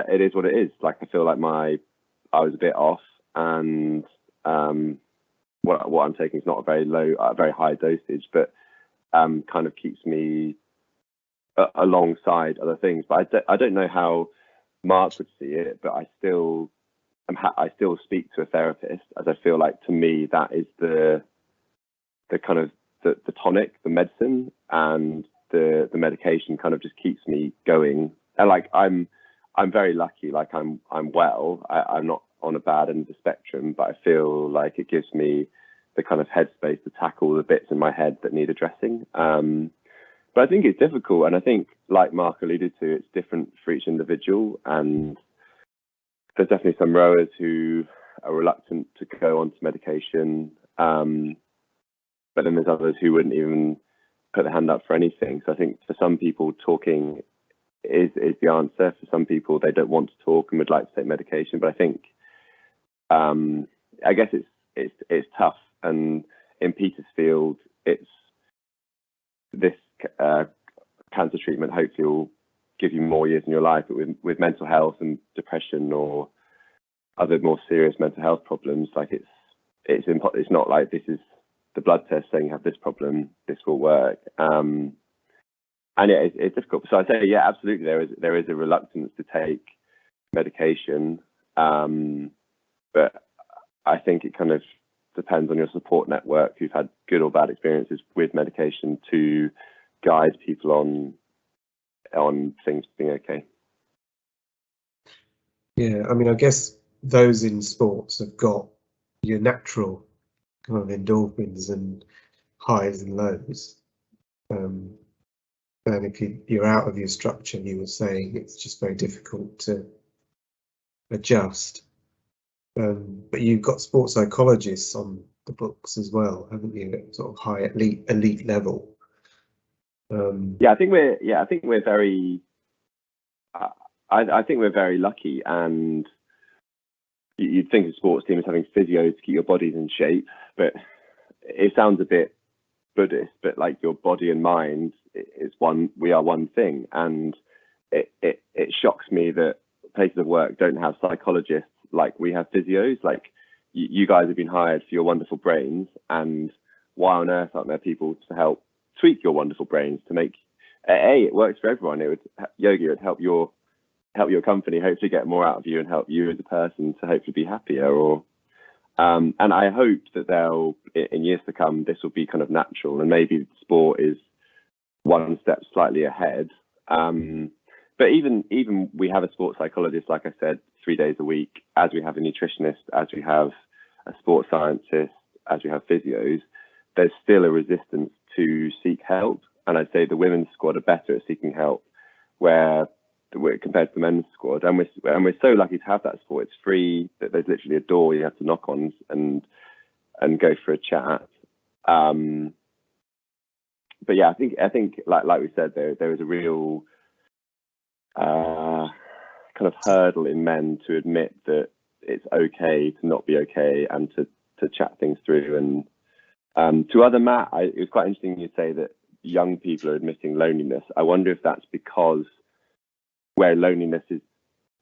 Speaker 2: it is what it is. Like, I feel like I was a bit off, and what I'm taking is not a very high dosage, but kind of keeps me alongside other things. But I don't know how Mark would see it, but I still speak to a therapist, as I feel like, to me, that is the kind of the tonic, the medicine, and the medication kind of just keeps me going. And like, I'm very lucky, like I'm well. I'm not on a bad end of the spectrum, but I feel like it gives me the kind of headspace to tackle the bits in my head that need addressing. But I think it's difficult, and I think, like Mark alluded to, it's different for each individual, and there's definitely some rowers who are reluctant to go onto medication, but then there's others who wouldn't even put their hand up for anything. So I think for some people, talking is the answer. For some people, they don't want to talk and would like to take medication. But I think, I guess it's tough. And in Petersfield, it's this cancer treatment hopefully will give you more years in your life. But with mental health and depression or other more serious mental health problems, like it's not like this is the blood test saying you have this problem, this will work. And yeah, it's difficult. So I'd say, yeah, absolutely, there is a reluctance to take medication, but I think it kind of depends on your support network who've had good or bad experiences with medication to guide people on things being okay.
Speaker 1: Yeah, I mean, I guess those in sports have got your natural kind of endorphins and highs and lows. And if you're out of your structure, you were saying it's just very difficult to adjust. But you've got sports psychologists on the books as well, haven't you? At sort of high elite level.
Speaker 2: I think we're very. I think we're very lucky, and you'd think a sports team is having physios to keep your bodies in shape, but it sounds a bit Buddhist. But like your body and mind is one. We are one thing, and it shocks me that places of work don't have psychologists like we have physios. Like you guys have been hired for your wonderful brains, and why on earth aren't there people to help tweak your wonderful brains to make it works for everyone? It would yoga would help your company hopefully get more out of you and help you as a person to hopefully be happier. Or and I hope that they'll in years to come this will be kind of natural, and maybe sport is one step slightly ahead. But even we have a sports psychologist, like I said, 3 days a week, as we have a nutritionist, as we have a sports scientist, as we have physios. There's still a resistance to seek help, and I'd say the women's squad are better at seeking help where compared to the men's squad, and we're so lucky to have that support. It's free. That there's literally a door you have to knock on and go for a chat. But yeah, I think like we said, there is a real kind of hurdle in men to admit that it's okay to not be okay and to chat things through. And to other Matt, it was quite interesting you say that young people are admitting loneliness. I wonder if that's because where loneliness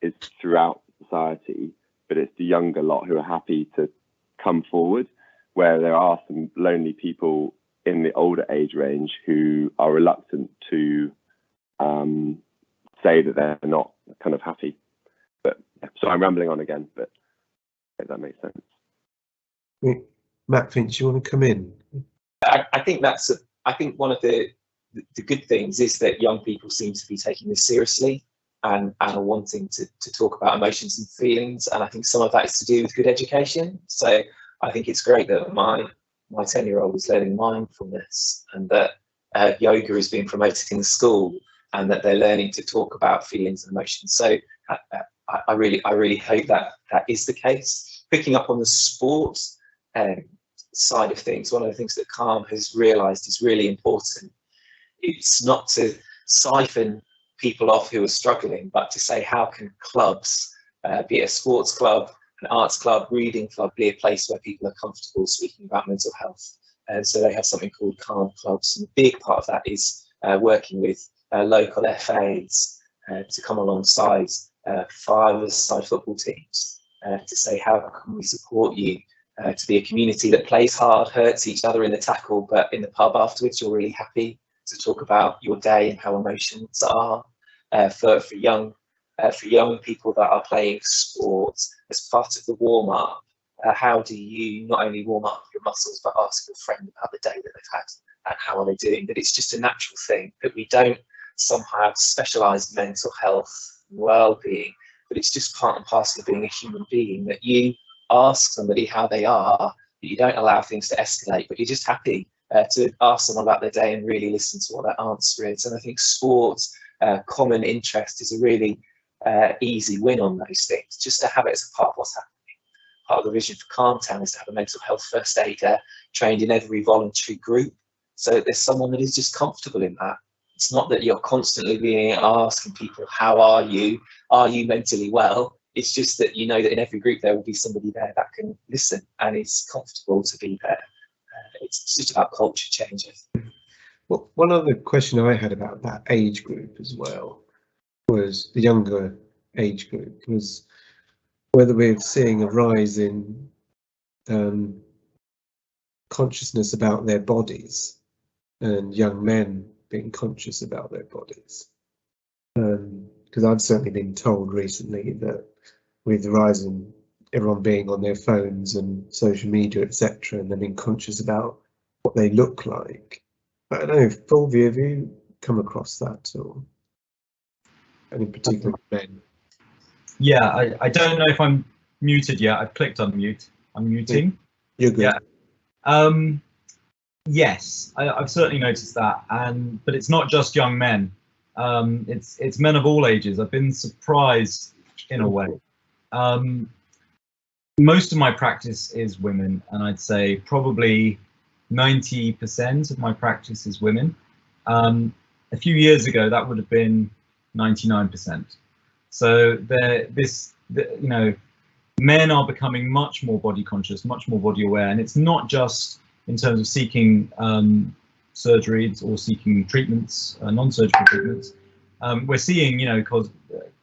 Speaker 2: is throughout society, but it's the younger lot who are happy to come forward, where there are some lonely people in the older age range who are reluctant to say that they're not kind of happy. But so I'm rambling on again, but if that makes sense.
Speaker 1: Matt Finch, you want to come in?
Speaker 6: I think one of the good things is that young people seem to be taking this seriously and are wanting to talk about emotions and feelings, and I think some of that is to do with good education. So I think it's great that my 10-year-old is learning mindfulness, and that yoga is being promoted in the school, and that they're learning to talk about feelings and emotions. So I really hope that is the case. Picking up on the sport side of things, one of the things that Calm has realised is really important. It's not to siphon people off who are struggling, but to say how can clubs, be it a sports club, an arts club, reading club, be a place where people are comfortable speaking about mental health. And so they have something called Calm clubs, and a big part of that is working with local FAs to come alongside five-a-side football teams to say how can we support you to be a community that plays hard, hurts each other in the tackle, but in the pub afterwards you're really happy to talk about your day and how emotions are. For young people that are playing sports, as part of the warm-up, how do you not only warm up your muscles but ask your friend about the day that they've had and how are they doing? That it's just a natural thing, that we don't somehow have specialised mental health, well-being, but it's just part and parcel of being a human being, that you ask somebody how they are, that you don't allow things to escalate, but you're just happy to ask someone about their day and really listen to what their answer is. And I think sports, common interest is a really easy win on those things, just to have it as a part of what's happening. Part of the vision for Calm Town is to have a mental health first aider trained in every voluntary group, so that there's someone that is just comfortable in that. It's not that you're constantly being asking people, how are you mentally well? It's just that you know that in every group there will be somebody there that can listen and is comfortable to be there. It's just about culture change.
Speaker 1: Well, one other question I had about that age group as well was the younger age group, was whether we're seeing a rise in consciousness about their bodies and young men being conscious about their bodies. Because I've certainly been told recently that with the rise in everyone being on their phones and social media, etc., and then being conscious about what they look like. I don't know, Fulvia, have you come across that or any particular men?
Speaker 3: Yeah, I don't know if I'm muted yet. I've clicked unmute. I'm muting.
Speaker 1: You're good.
Speaker 3: Yeah. Yes, I've certainly noticed that, but it's not just young men. It's men of all ages. I've been surprised in a way. Most of my practice is women, and I'd say probably 90% of my practice is women. A few years ago, that would have been 99%. So you know, men are becoming much more body conscious, much more body aware, and it's not just in terms of seeking surgeries or seeking treatments, non-surgical treatments. We're seeing, you know,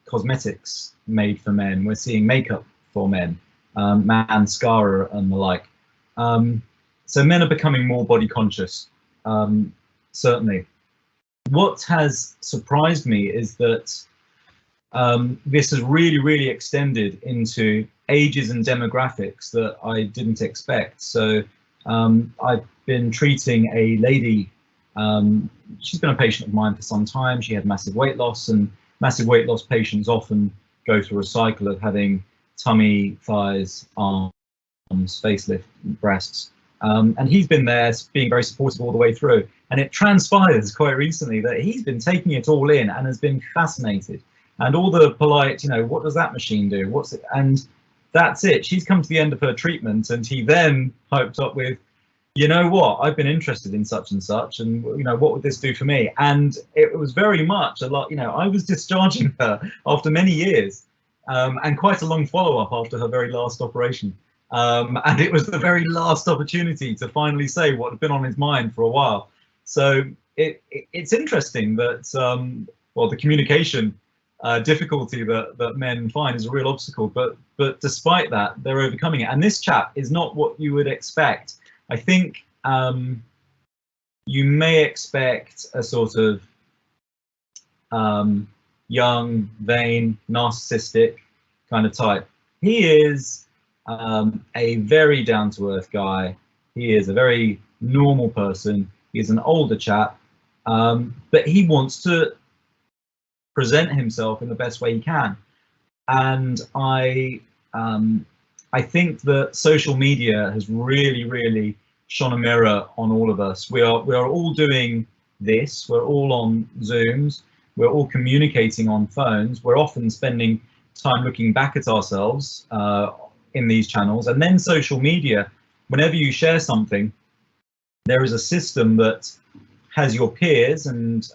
Speaker 3: cosmetics made for men. We're seeing makeup for men, mascara and the like. So men are becoming more body conscious, certainly. What has surprised me is that this has really extended into ages and demographics that I didn't expect. So I've been treating a lady, she's been a patient of mine for some time. She had massive weight loss, and massive weight loss patients often go through a cycle of having tummy, thighs, arms, facelift, breasts. And he's been there being very supportive all the way through. And it transpires quite recently that he's been taking it all in and has been fascinated. And all the polite, you know, what does that machine do? What's it? And that's it. She's come to the end of her treatment, and he then piped up with, you know what, I've been interested in such and such, and you know, what would this do for me? And it was very much a lot, you know, I was discharging her after many years, and quite a long follow-up after her very last operation. And it was the very last opportunity to finally say what had been on his mind for a while. So it's interesting that, well, the communication difficulty that men find is a real obstacle, but despite that, they're overcoming it. And this chap is not what you would expect. I think you may expect a sort of young, vain, narcissistic kind of type. He is a very down-to-earth guy. He is a very normal person. He's an older chap, but he wants to present himself in the best way he can. And I think that social media has really shone a mirror on all of us. We are all doing this. We're all on Zooms. We're all communicating on phones. We're often spending time looking back at ourselves in these channels. And then social media, whenever you share something, there is a system that has your peers and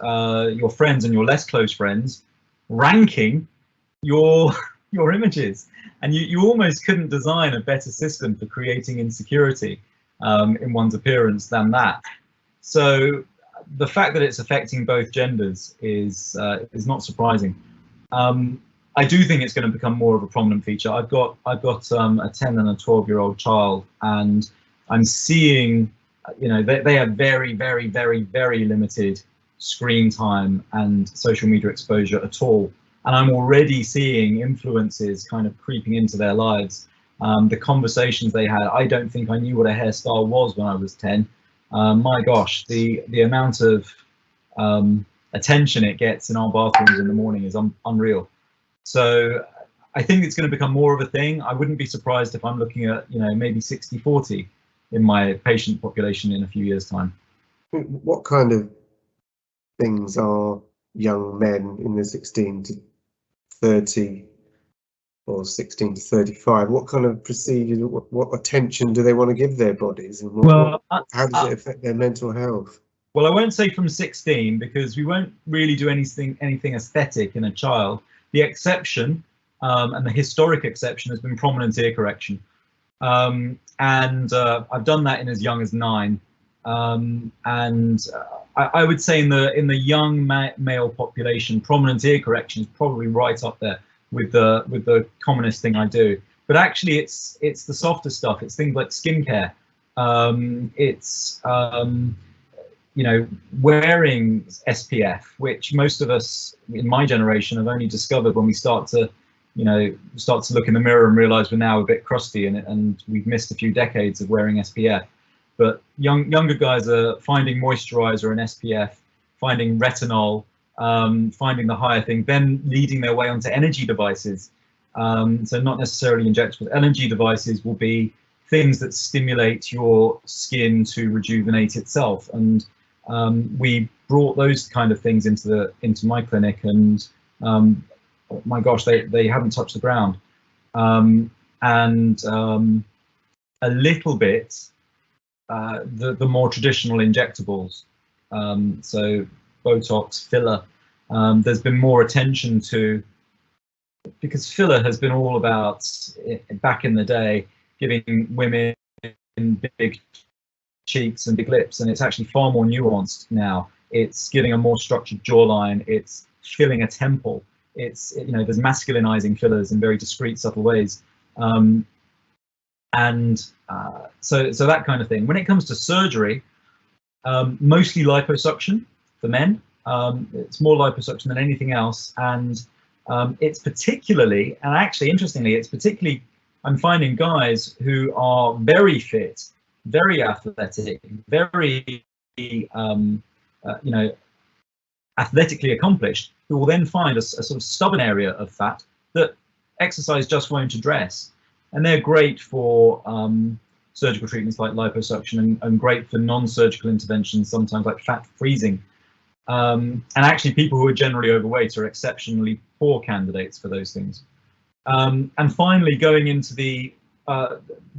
Speaker 3: your friends and your less close friends ranking your images, and you almost couldn't design a better system for creating insecurity in one's appearance than that. So the fact that it's affecting both genders is not surprising. I do think it's going to become more of a prominent feature. I've got a 10 and a 12-year-old child, and I'm seeing, you know, they have very limited screen time and social media exposure at all. And I'm already seeing influences kind of creeping into their lives. The conversations they had, I don't think I knew what a hairstyle was when I was 10. My gosh, the amount of attention it gets in our bathrooms in the morning is unreal. So I think it's going to become more of a thing. I wouldn't be surprised if I'm looking at, you know, maybe 60-40 in my patient population in a few years' time.
Speaker 1: What kind of things are young men in the 16 to 30 or 16 to 35? What kind of procedures, what attention do they want to give their bodies, and how does it affect their mental health?
Speaker 3: Well, I won't say from 16, because we won't really do anything aesthetic in a child. The exception, and the historic exception, has been prominent ear correction. And I've done that in as young as 9. I would say in the young male population, prominent ear correction is probably right up there with the commonest thing I do. But actually, it's the softer stuff. It's things like skincare. It's you know, wearing SPF, which most of us in my generation have only discovered when we start to you know, start to look in the mirror and realize we're now a bit crusty and we've missed a few decades of wearing SPF. But younger guys are finding moisturizer and SPF, finding retinol, finding the higher thing, then leading their way onto energy devices. So not necessarily injectables. Energy devices will be things that stimulate your skin to rejuvenate itself. And we brought those kind of things into my clinic, and oh my gosh, they haven't touched the ground. A little bit the more traditional injectables, so Botox, filler. There's been more attention to, because filler has been all about, back in the day, giving women big cheeks and big lips, and it's actually far more nuanced now. It's giving a more structured jawline, it's filling a temple, it's, you know, there's masculinizing fillers in very discreet, subtle ways. So that kind of thing. When it comes to surgery, mostly liposuction for men. It's more liposuction than anything else, and it's particularly, and actually interestingly, it's particularly, I'm finding guys who are very fit, very athletic, very you know, athletically accomplished, who will then find a sort of stubborn area of fat that exercise just won't address. And they're great for surgical treatments like liposuction, and great for non-surgical interventions, sometimes like fat freezing. And actually people who are generally overweight are exceptionally poor candidates for those things. And finally, going into the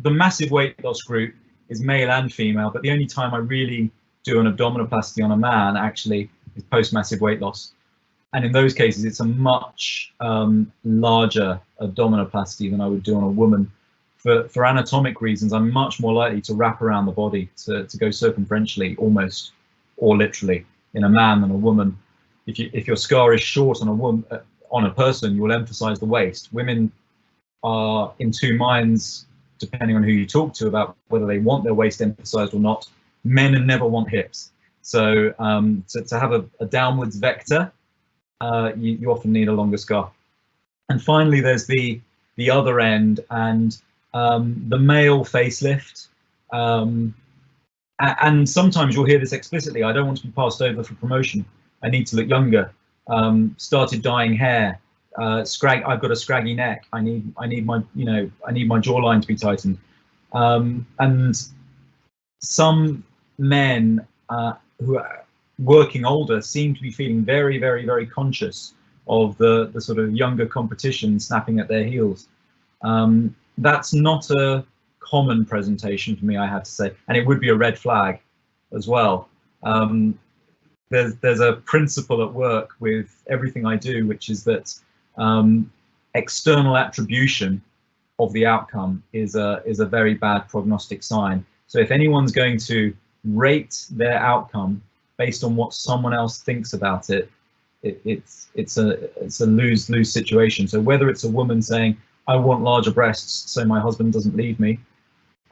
Speaker 3: massive weight loss group is male and female, but the only time I really do an abdominoplasty on a man actually is post-massive weight loss. And in those cases, it's a much larger abdominoplasty than I would do on a woman. For anatomic reasons, I'm much more likely to wrap around the body, to go circumferentially almost, or literally, in a man than a woman. If your scar is short on a woman, on a person, you will emphasize the waist. Women are in two minds, depending on who you talk to, about whether they want their waist emphasized or not. Men never want hips. So to have a downwards vector, you often need a longer scar. And finally, there's the other end, and the male facelift. And sometimes you'll hear this explicitly: I don't want to be passed over for promotion. I need to look younger. Started dyeing hair. I've got a scraggy neck. I need my, you know, I need my jawline to be tightened. And some men who are working older seem to be feeling very, very, very conscious of the sort of younger competition snapping at their heels. That's not a common presentation for me, I have to say, and it would be a red flag as well. There's a principle at work with everything I do, which is that external attribution of the outcome is a very bad prognostic sign. So if anyone's going to rate their outcome based on what someone else thinks about it, it's a lose-lose situation. So whether it's a woman saying, I want larger breasts so my husband doesn't leave me,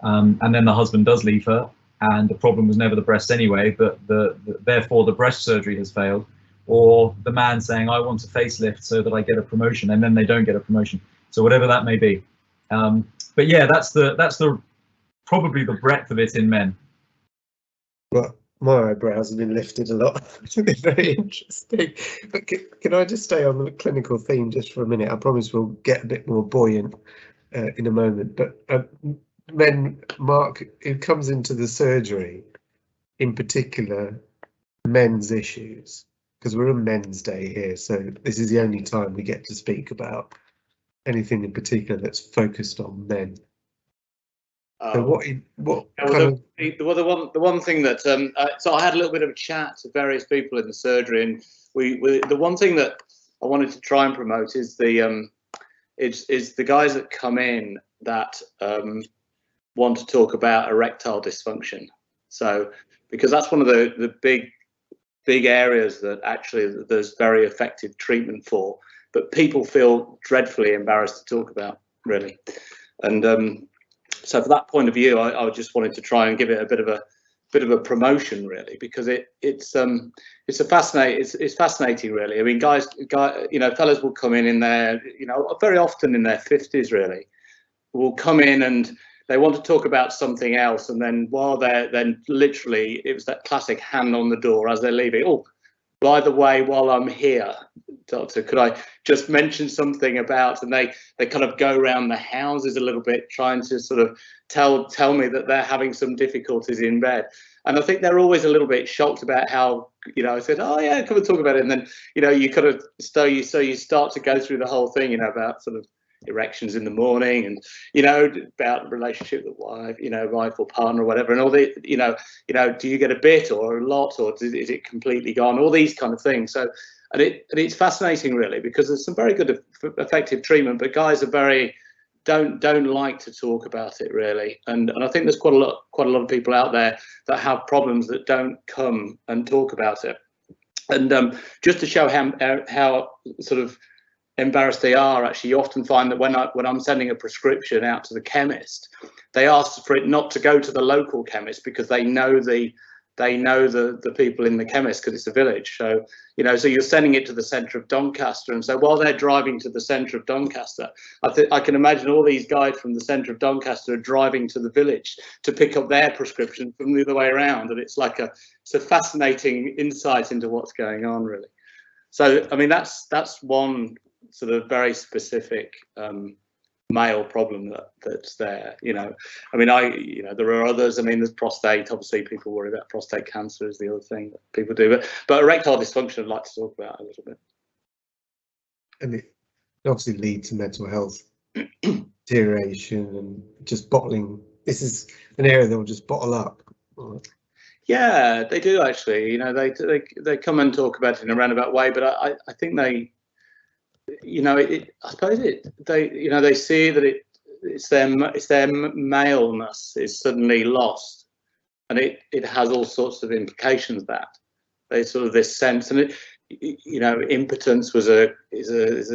Speaker 3: and then the husband does leave her, and the problem was never the breast anyway, but therefore the breast surgery has failed, or the man saying, I want a facelift so that I get a promotion, and then they don't get a promotion. So whatever that may be. But yeah, that's probably the breadth of it in men.
Speaker 1: Well, my eyebrows have been lifted a lot. It's been very interesting. But can I just stay on the clinical theme just for a minute? I promise we'll get a bit more buoyant in a moment. But men, Mark, it comes into the surgery, in particular, men's issues, because we're on Men's Day here, so this is the only time we get to speak about anything in particular that's focused on men. So
Speaker 4: the one thing that so I had a little bit of a chat to various people in the surgery, and the one thing that I wanted to try and promote is the guys that come in that want to talk about erectile dysfunction. So because that's one of the big areas that actually there's very effective treatment for, but people feel dreadfully embarrassed to talk about, really. And so for that point of view, I just wanted to try and give it a bit bit of a promotion really, because it's fascinating really. I mean, guys, you know, fellas will come in their, you know, very often in their 50s really, will come in and they want to talk about something else, and then while they're literally, it was that classic hand on the door as they're leaving. Oh, by the way, while I'm here, Doctor, could I just mention something about, and they kind of go around the houses a little bit, trying to sort of tell me that they're having some difficulties in bed. And I think they're always a little bit shocked about how, you know, I said, oh yeah, come and talk about it. And then, you know, you kind of, so you start to go through the whole thing, you know, about sort of erections in the morning, and, you know, about relationship with wife, you know, wife or partner or whatever, and all the, you know, do you get a bit or a lot, or is it completely gone? All these kind of things. So, and it's fascinating really, because there's some very good effective treatment, but guys are very don't like to talk about it really, and I think there's quite a lot of people out there that have problems that don't come and talk about it. And just to show how sort of embarrassed they are, actually, you often find that when I'm sending a prescription out to the chemist, they ask for it not to go to the local chemist, because they know the people in the chemist, because it's a village. So, you know, so you're sending it to the centre of Doncaster, and so while they're driving to the centre of Doncaster, I can imagine all these guys from the centre of Doncaster are driving to the village to pick up their prescription from the other way around, and it's like it's a fascinating insight into what's going on really. So, I mean, that's one sort of very specific male problem that's there, you know. I mean, you know, there are others. I mean, there's prostate. Obviously, people worry about prostate cancer is the other thing that people do, but erectile dysfunction I'd like to talk about a little bit.
Speaker 1: And it obviously leads to mental health deterioration and just bottling. This is an area that will just bottle up.
Speaker 4: Yeah, they do actually. You know, they come and talk about it in a roundabout way, but I think they, you know, I suppose they see that it's their maleness is suddenly lost, and it has all sorts of implications. That they sort of this sense, and you know, impotence is a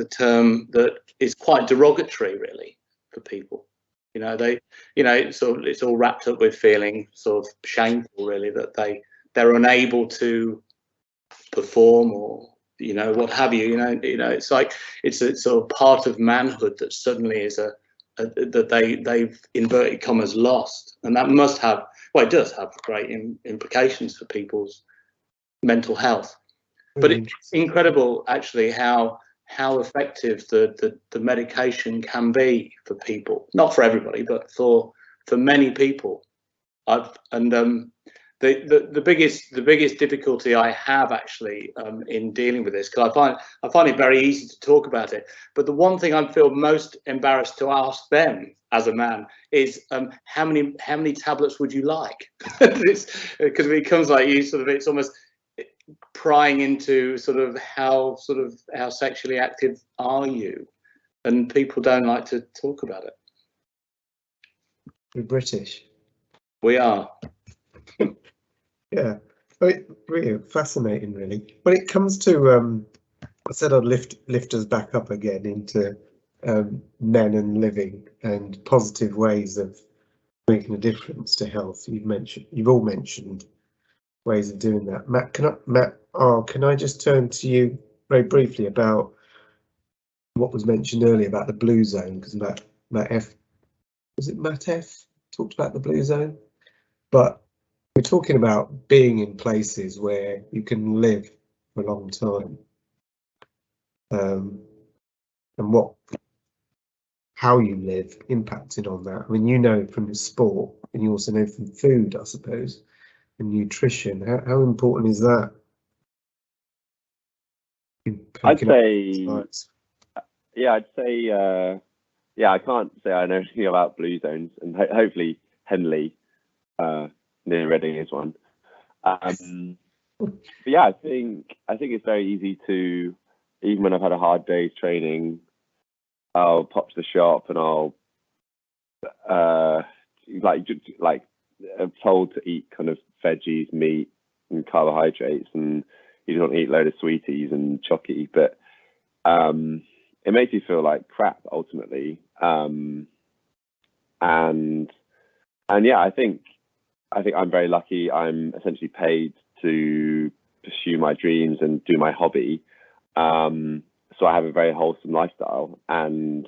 Speaker 4: term that is quite derogatory really for people. You know, it's all wrapped up with feeling sort of shameful really, that they're unable to perform, or, you know, what have you. You know, it's like it's a sort of part of manhood that suddenly is that they've inverted commas lost, and that must have, well, it does have great implications for people's mental health. But it's incredible actually how effective the medication can be for people, not for everybody, but for many people. The biggest difficulty I have actually in dealing with this, because I find it very easy to talk about it, but the one thing I feel most embarrassed to ask them as a man is how many tablets would you like? Because it becomes like it's almost prying into how sexually active are you, and people don't like to talk about it.
Speaker 1: We're British.
Speaker 4: We are.
Speaker 1: Yeah, really fascinating, really. When it comes to, I said I'd lift us back up again into men and living and positive ways of making a difference to health. You've all mentioned ways of doing that. Matt, can I just turn to you very briefly about what was mentioned earlier about the blue zone? Because Matt F, was it Matt F talked about the blue zone? But we're talking about being in places where you can live for a long time, and how you live impacted on that. I mean, you know from the sport, and you also know from food, I suppose, and nutrition. How important is that?
Speaker 2: I'd say, I can't say I know anything about blue zones, and hopefully Henley near Reading is one. But yeah, I think it's very easy to, even when I've had a hard day's training, I'll pop to the shop and I'll I'm told to eat kind of veggies, meat, and carbohydrates, and you don't eat a load of sweeties and chocky, but it makes you feel like crap ultimately. And yeah, I think I think I'm very lucky. I'm essentially paid to pursue my dreams and do my hobby. So I have a very wholesome lifestyle, and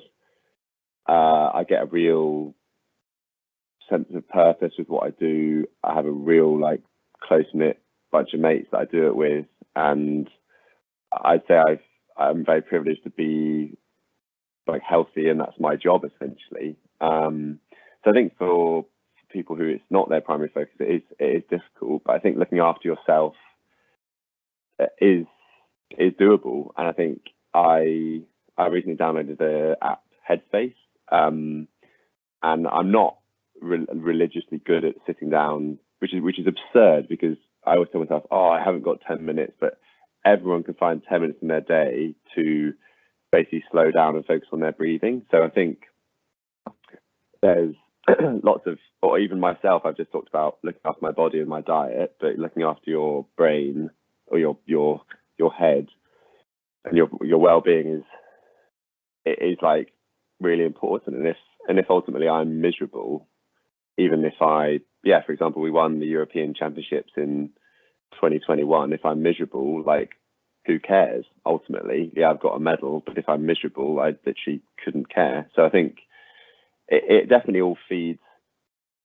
Speaker 2: I get a real sense of purpose with what I do. I have a real close-knit bunch of mates that I do it with, and I'd say I'm very privileged to be healthy, and that's my job essentially. So I think for people who it's not their primary focus, it is difficult, but I think looking after yourself is doable. And I think I recently downloaded the app Headspace, and I'm not religiously good at sitting down, which is absurd, because I always tell myself, oh, I haven't got 10 minutes, but everyone can find 10 minutes in their day to basically slow down and focus on their breathing. So I think there's lots of, or even myself, I've just talked about looking after my body and my diet, but looking after your brain or your head and your well-being is really important. And if ultimately I'm miserable, even if for example, we won the European Championships in 2021, if I'm miserable, who cares ultimately? Yeah, I've got a medal, but if I'm miserable, I literally couldn't care. So I think it definitely all feeds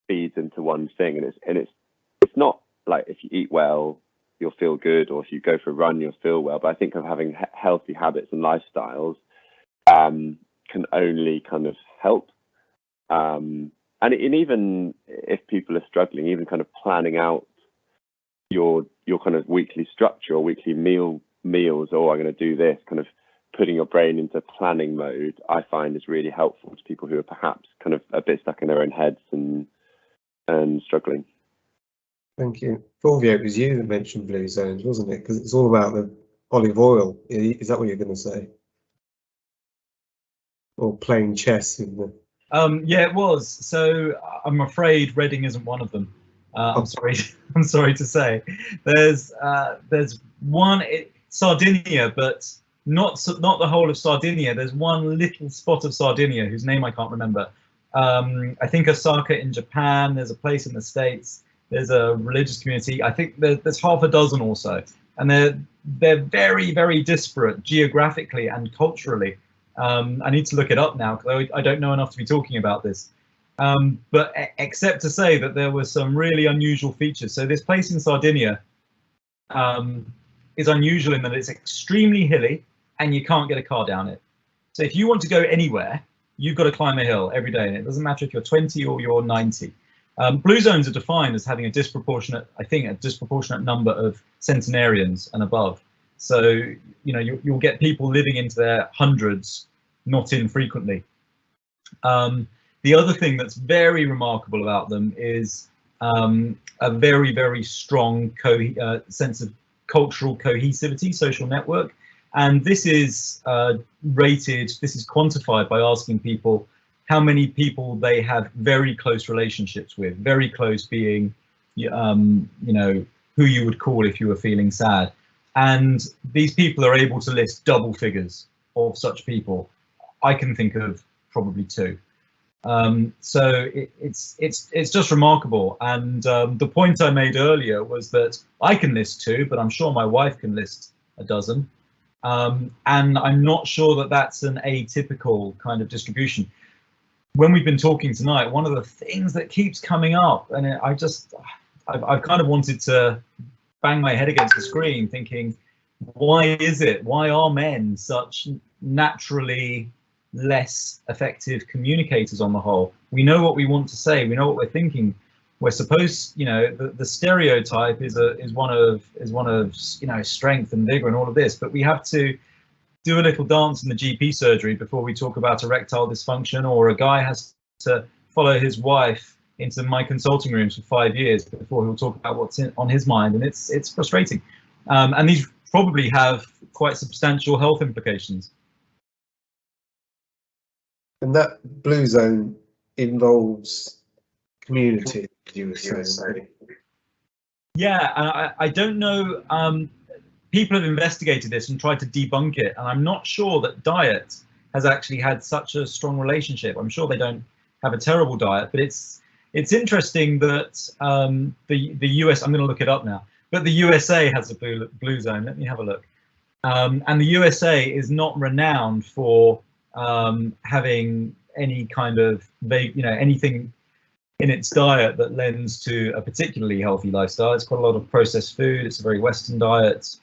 Speaker 2: into one thing, and it's not if you eat well you'll feel good, or if you go for a run you'll feel well, but I think of having healthy habits and lifestyles can only kind of help, and even if people are struggling, even kind of planning out your kind of weekly structure or weekly meals, or I'm going to do this, kind of putting your brain into planning mode, I find is really helpful to people who are perhaps kind of a bit stuck in their own heads and struggling.
Speaker 1: Thank you. Fulvio, it was you that mentioned blue zones, wasn't it? Because it's all about the olive oil. Is that what you're going to say? Or playing chess in the...
Speaker 3: Yeah, it was. So I'm afraid Reading isn't one of them. I'm sorry. I'm sorry to say. There's one Sardinia, but not the whole of Sardinia. There's one little spot of Sardinia whose name I can't remember. I think Osaka in Japan. There's a place in the States. There's a religious community. I think there's half a dozen or so, and they're very, very disparate geographically and culturally. I need to look it up now because I don't know enough to be talking about this. But except to say that there were some really unusual features. So this place in Sardinia is unusual in that it's extremely hilly and you can't get a car down it. So if you want to go anywhere, you've got to climb a hill every day, and it doesn't matter if you're 20 or you're 90. Blue zones are defined as having a disproportionate number of centenarians and above. So you'll get people living into their hundreds not infrequently. The other thing that's very remarkable about them is a very, very strong sense of cultural cohesivity, social network. And this is this is quantified by asking people how many people they have very close relationships with, very close being, who you would call if you were feeling sad. And these people are able to list double figures of such people. I can think of probably two. So it's just remarkable. And the point I made earlier was that I can list two, but I'm sure my wife can list a dozen. And I'm not sure that that's an atypical kind of distribution. When we've been talking tonight, one of the things that keeps coming up, and I've kind of wanted to bang my head against the screen thinking, why are men such naturally less effective communicators on the whole? We know what we want to say, we know what we're thinking. We're supposed, the stereotype is one of strength and vigor and all of this, but we have to do a little dance in the GP surgery before we talk about erectile dysfunction, or a guy has to follow his wife into my consulting rooms for 5 years before he'll talk about what's on his mind, and it's frustrating. And these probably have quite substantial health implications.
Speaker 1: And that blue zone involves community, you were saying.
Speaker 3: Yeah, and I don't know. People have investigated this and tried to debunk it, and I'm not sure that diet has actually had such a strong relationship. I'm sure they don't have a terrible diet, but it's it's interesting that the US, I'm going to look it up now, but the USA has a blue zone. Let me have a look. And the USA is not renowned for having any kind of anything in its diet that lends to a particularly healthy lifestyle. It's got a lot of processed food. It's a very Western diet.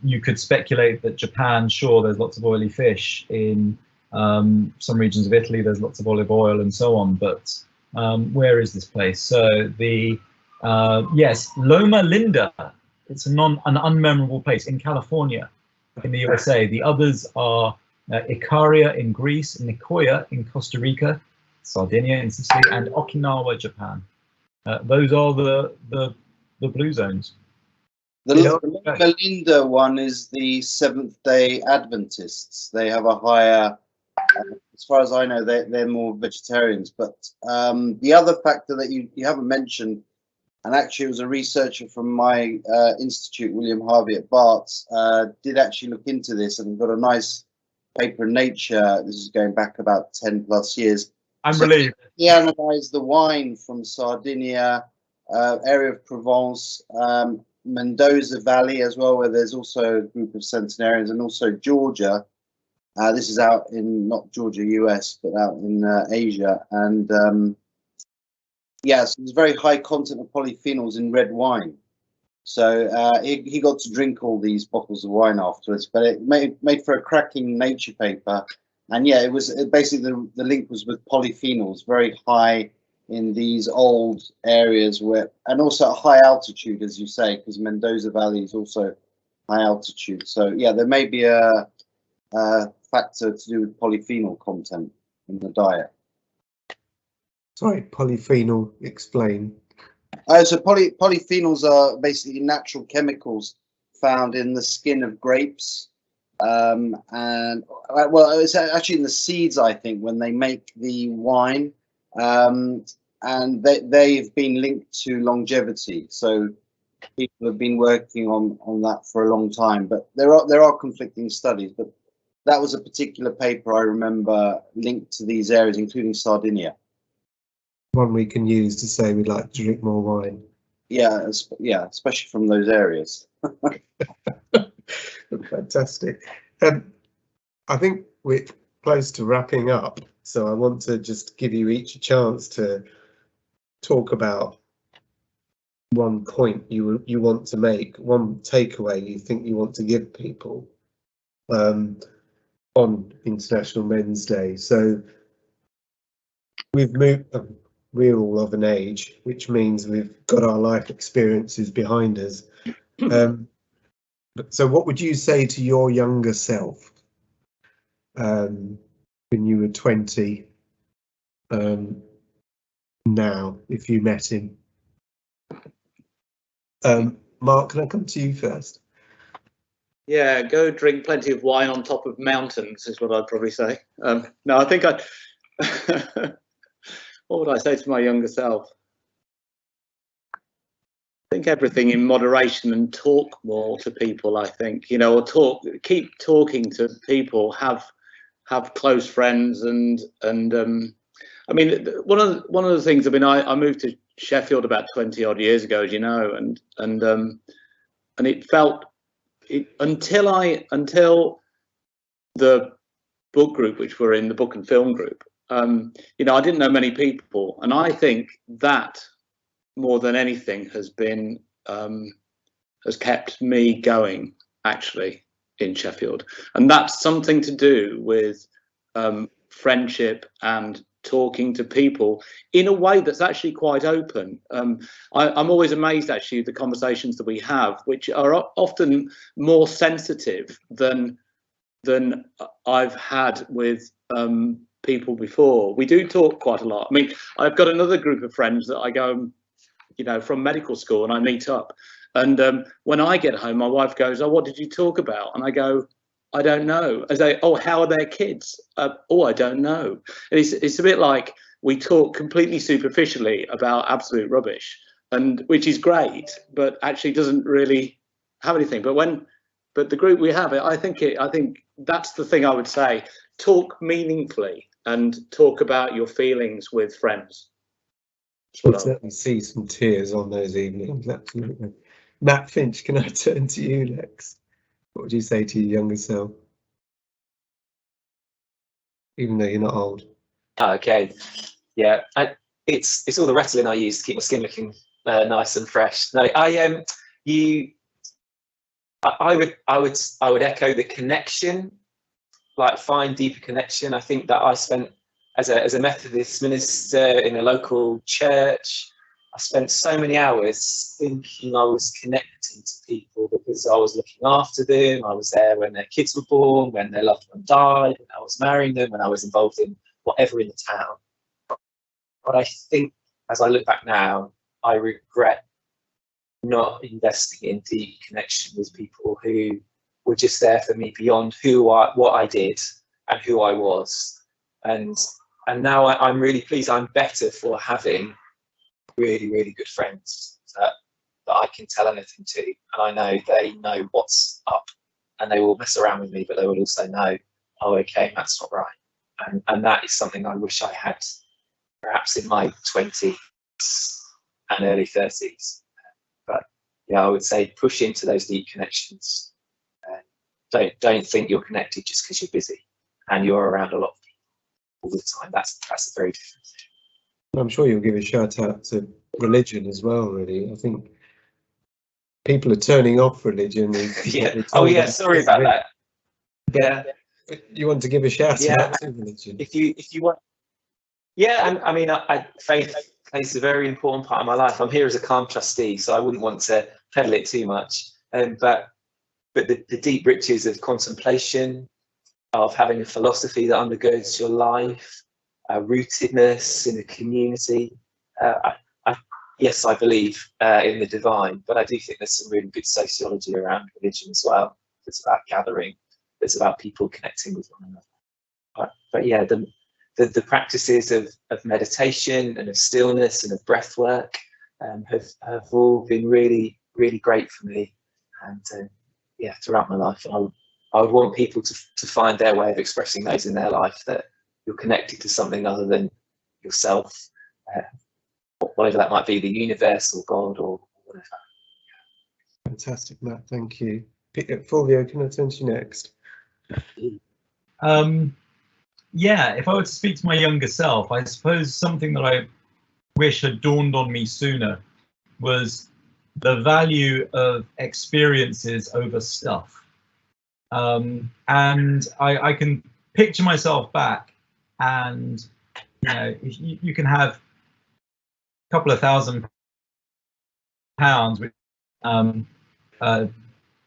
Speaker 3: You could speculate that Japan, sure, there's lots of oily fish. In some regions of Italy, there's lots of olive oil and so on. But where is this place? So yes, Loma Linda. It's an unmemorable place in California, in the USA. The others are Ikaria in Greece, Nicoya in Costa Rica, Sardinia in Sicily, and Okinawa, Japan. Those are the blue zones.
Speaker 5: The Melinda one is the Seventh-day Adventists. They have a higher, as far as I know, they're more vegetarians. But the other factor that you haven't mentioned, and actually it was a researcher from my institute, William Harvey at Barts, did actually look into this and got a nice paper in Nature. This is going back about 10 plus years.
Speaker 3: I'm relieved.
Speaker 5: He analysed the wine from Sardinia, area of Provence, Mendoza Valley as well, where there's also a group of centenarians, and also Georgia. This is out in, not Georgia, US, but out in Asia. And yes, there's very high content of polyphenols in red wine. So he got to drink all these bottles of wine afterwards, but it made for a cracking Nature paper. And yeah, basically the link was with polyphenols, very high in these old areas where, and also at high altitude, as you say, because Mendoza Valley is also high altitude. So yeah, there may be a factor to do with polyphenol content in the diet.
Speaker 1: Sorry, polyphenol, explain.
Speaker 5: So polyphenols are basically natural chemicals found in the skin of grapes. And well, it's actually in the seeds, I think, when they make the wine, and they've been linked to longevity. So people have been working on that for a long time, but there are conflicting studies. But that was a particular paper I remember linked to these areas, including Sardinia.
Speaker 1: One we can use to say we'd like to drink more wine.
Speaker 5: Yeah, especially from those areas.
Speaker 1: Fantastic. I think we're close to wrapping up, so I want to just give you each a chance to talk about one point you want to make, one takeaway you think you want to give people on International Men's Day. So we're all of an age, which means we've got our life experiences behind us. So what would you say to your younger self when you were 20 now, if you met him? Mark, can I come to you first?
Speaker 4: Yeah, go drink plenty of wine on top of mountains is what I'd probably say. No, I think what would I say to my younger self? I think everything in moderation and talk more to people. I think, or keep talking to people, have close friends, and I mean, one of the things. I mean, I moved to Sheffield about 20 odd years ago, as you know, and it felt until the book group, which we're in, the book and film group. I didn't know many people, and I think that more than anything has kept me going actually in Sheffield, and that's something to do with friendship and talking to people in a way that's actually quite open. I'm always amazed actually the conversations that we have, which are often more sensitive than I've had with people before. We do talk quite a lot. I mean, I've got another group of friends that I go, from medical school, and I meet up, and when I get home, my wife goes, "Oh, what did you talk about?" And I go, "I don't know." I say, "Oh, how are their kids?" "Oh, I don't know." And it's a bit like we talk completely superficially about absolute rubbish, and which is great, but actually doesn't really have anything. But the group we have, I think that's the thing I would say. Talk meaningfully and talk about your feelings with friends.
Speaker 1: We'll certainly see some tears on those evenings, absolutely. Matt Finch, can I turn to you next? What would you say to your younger self? Even though you're not old.
Speaker 6: Okay, yeah, it's all the Ritalin I use to keep my skin looking nice and fresh. No, I would echo the connection, like find deeper connection. I think that I spent as a Methodist minister in a local church, I spent so many hours thinking I was connecting to people because I was looking after them. I was there when their kids were born, when their loved one died, when I was marrying them, when I was involved in whatever in the town. But I think as I look back now, I regret not investing in deep connection with people who were just there for me beyond what I did and who I was. And now I'm really pleased. I'm better for having really, really good friends that I can tell anything to. And I know they know what's up and they will mess around with me, but they will also know, oh, okay, that's not right. And that is something I wish I had perhaps in my 20s and early 30s. But yeah, I would say push into those deep connections. Don't think you're connected just because you're busy and you're around a lot of people all the time. That's a very different thing.
Speaker 1: I'm sure you'll give a shout out to religion as well, really. I think people are turning off religion.
Speaker 6: Yeah. Oh yeah, sorry about that. Yeah.
Speaker 1: You want to give a shout out to religion? If
Speaker 6: you want. Yeah, I mean, faith plays a very important part of my life. I'm here as a calm trustee, so I wouldn't want to peddle it too much. But the deep riches of contemplation, of having a philosophy that undergirds your life, rootedness in a community. Yes, I believe in the divine, but I do think there's some really good sociology around religion as well. It's about gathering. It's about people connecting with one another. But yeah, the practices of meditation and of stillness and of breath work have all been really, really great for me. And yeah, throughout my life, I would want people to find their way of expressing those in their life, that you're connected to something other than yourself, whatever that might be, the universe or God or whatever.
Speaker 1: Fantastic, Matt. Thank you. Fulvio, can I turn to you next?
Speaker 3: Yeah, if I were to speak to my younger self, I suppose something that I wish had dawned on me sooner was the value of experiences over stuff. And I can picture myself back, and you can have a couple of £1,000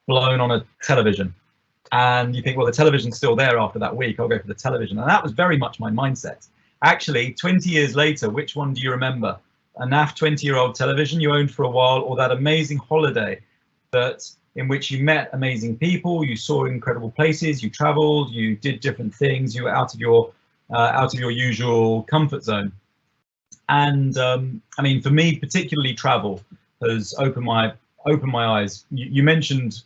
Speaker 3: blown on a television, and you think, well, the television's still there after that week, I'll go for the television. And that was very much my mindset. Actually, 20 years later, which one do you remember? A naff 20-year-old television you owned for a while, or that amazing holiday in which you met amazing people, you saw incredible places, you traveled, you did different things, you were out of your usual comfort zone. And I mean, for me, particularly travel has opened my eyes. You mentioned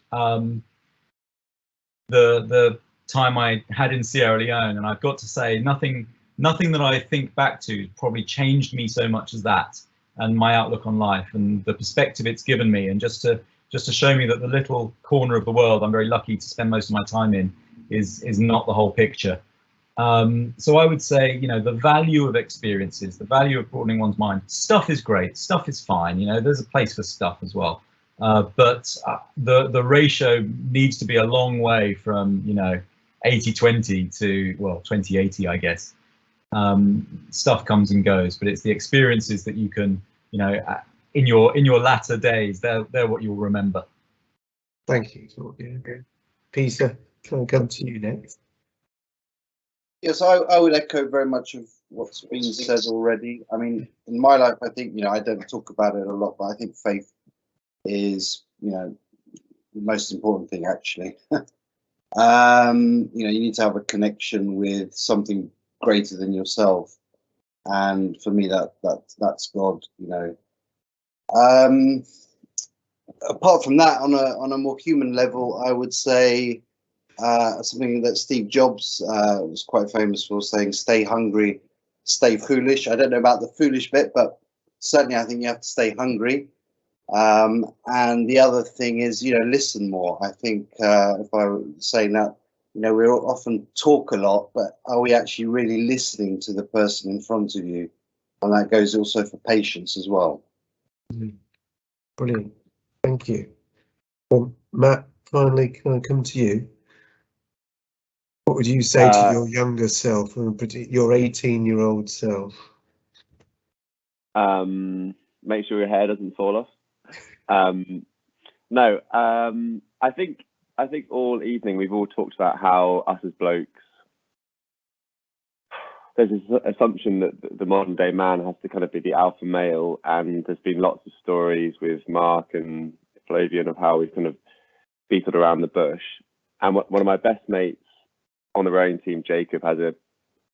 Speaker 3: the time I had in Sierra Leone, and I've got to say, nothing that I think back to probably changed me so much as that, and my outlook on life and the perspective it's given me, and just to show me that the little corner of the world I'm very lucky to spend most of my time in is not the whole picture. So I would say, the value of experiences, the value of broadening one's mind. Stuff is great, stuff is fine, there's a place for stuff as well. But the ratio needs to be a long way from 80-20 to, well, 20-80, I guess. Stuff comes and goes, but it's the experiences that you can, in your latter days, they're what you'll remember.
Speaker 1: Thank you. Peter, can I come to you next?
Speaker 5: Yes, I would echo very much of what's been said already. I mean, in my life, I think, I don't talk about it a lot, but I think faith is, the most important thing, actually. You need to have a connection with something greater than yourself, and for me, that's God. Apart from that, on a more human level, I would say something that Steve Jobs was quite famous for saying: "Stay hungry, stay foolish." I don't know about the foolish bit, but certainly I think you have to stay hungry. And the other thing is, listen more. I think if I were saying that, we often talk a lot, but are we actually really listening to the person in front of you? And that goes also for patients as well.
Speaker 1: Brilliant. Thank you. Well, Matt, finally, can I come to you? What would you say to your younger self, your 18-year-old self?
Speaker 2: Make sure your hair doesn't fall off. No, I think all evening we've all talked about how us as blokes, there's this assumption that the modern day man has to kind of be the alpha male, and there's been lots of stories with Mark and Flavian of how we've kind of beaten around the bush. And one of my best mates on the rowing team, Jacob, has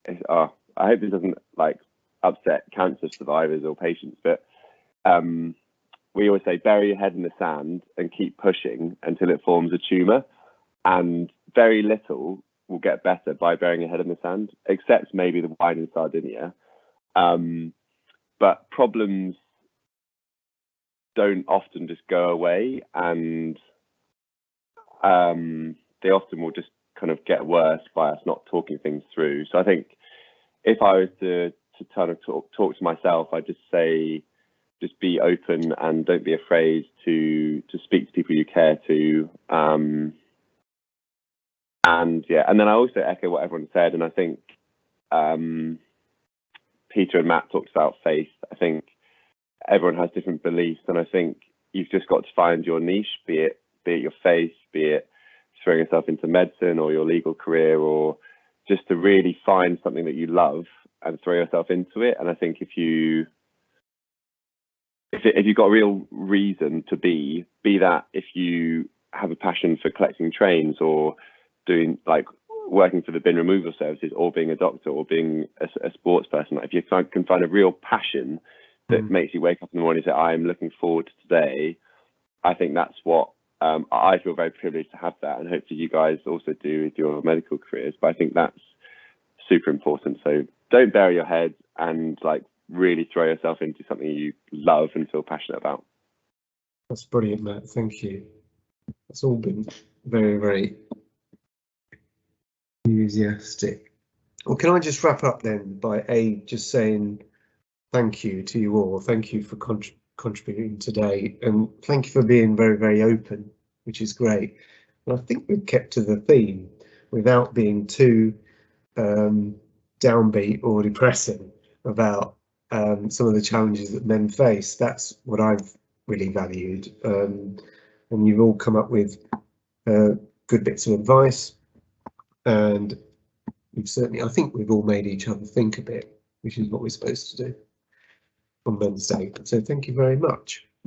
Speaker 2: I hope this doesn't like upset cancer survivors or patients, but we always say bury your head in the sand and keep pushing until it forms a tumour, and very little will get better by burying your head in the sand, except maybe the wine in Sardinia. But problems don't often just go away, and they often will just kind of get worse by us not talking things through. So I think if I was to kind of talk to myself, I'd just say, just be open and don't be afraid to speak to people you care to. And then I also echo what everyone said, and I think Peter and Matt talked about faith. I think everyone has different beliefs, and I think you've just got to find your niche, be it your faith, be it throwing yourself into medicine or your legal career, or just to really find something that you love and throw yourself into it. And I think if you've got a real reason to be that, if you have a passion for collecting trains or doing like working for the bin removal services or being a doctor or being a sports person, if you can find a real passion that makes you wake up in the morning and say, I'm looking forward to today, I think that's what I feel very privileged to have that, and hopefully you guys also do with your medical careers. But I think that's super important. So don't bury your head, and like really throw yourself into something you love and feel passionate about.
Speaker 1: That's brilliant, Matt. Thank you. It's all been very, very enthusiastic. Well, can I just wrap up then by just saying thank you to you all. Thank you for contributing today, and thank you for being very, very open, which is great. And I think we've kept to the theme without being too downbeat or depressing about some of the challenges that men face. That's what I've really valued, and you've all come up with good bits of advice, and I think we've all made each other think a bit, which is what we're supposed to do on Men's Day. So thank you very much.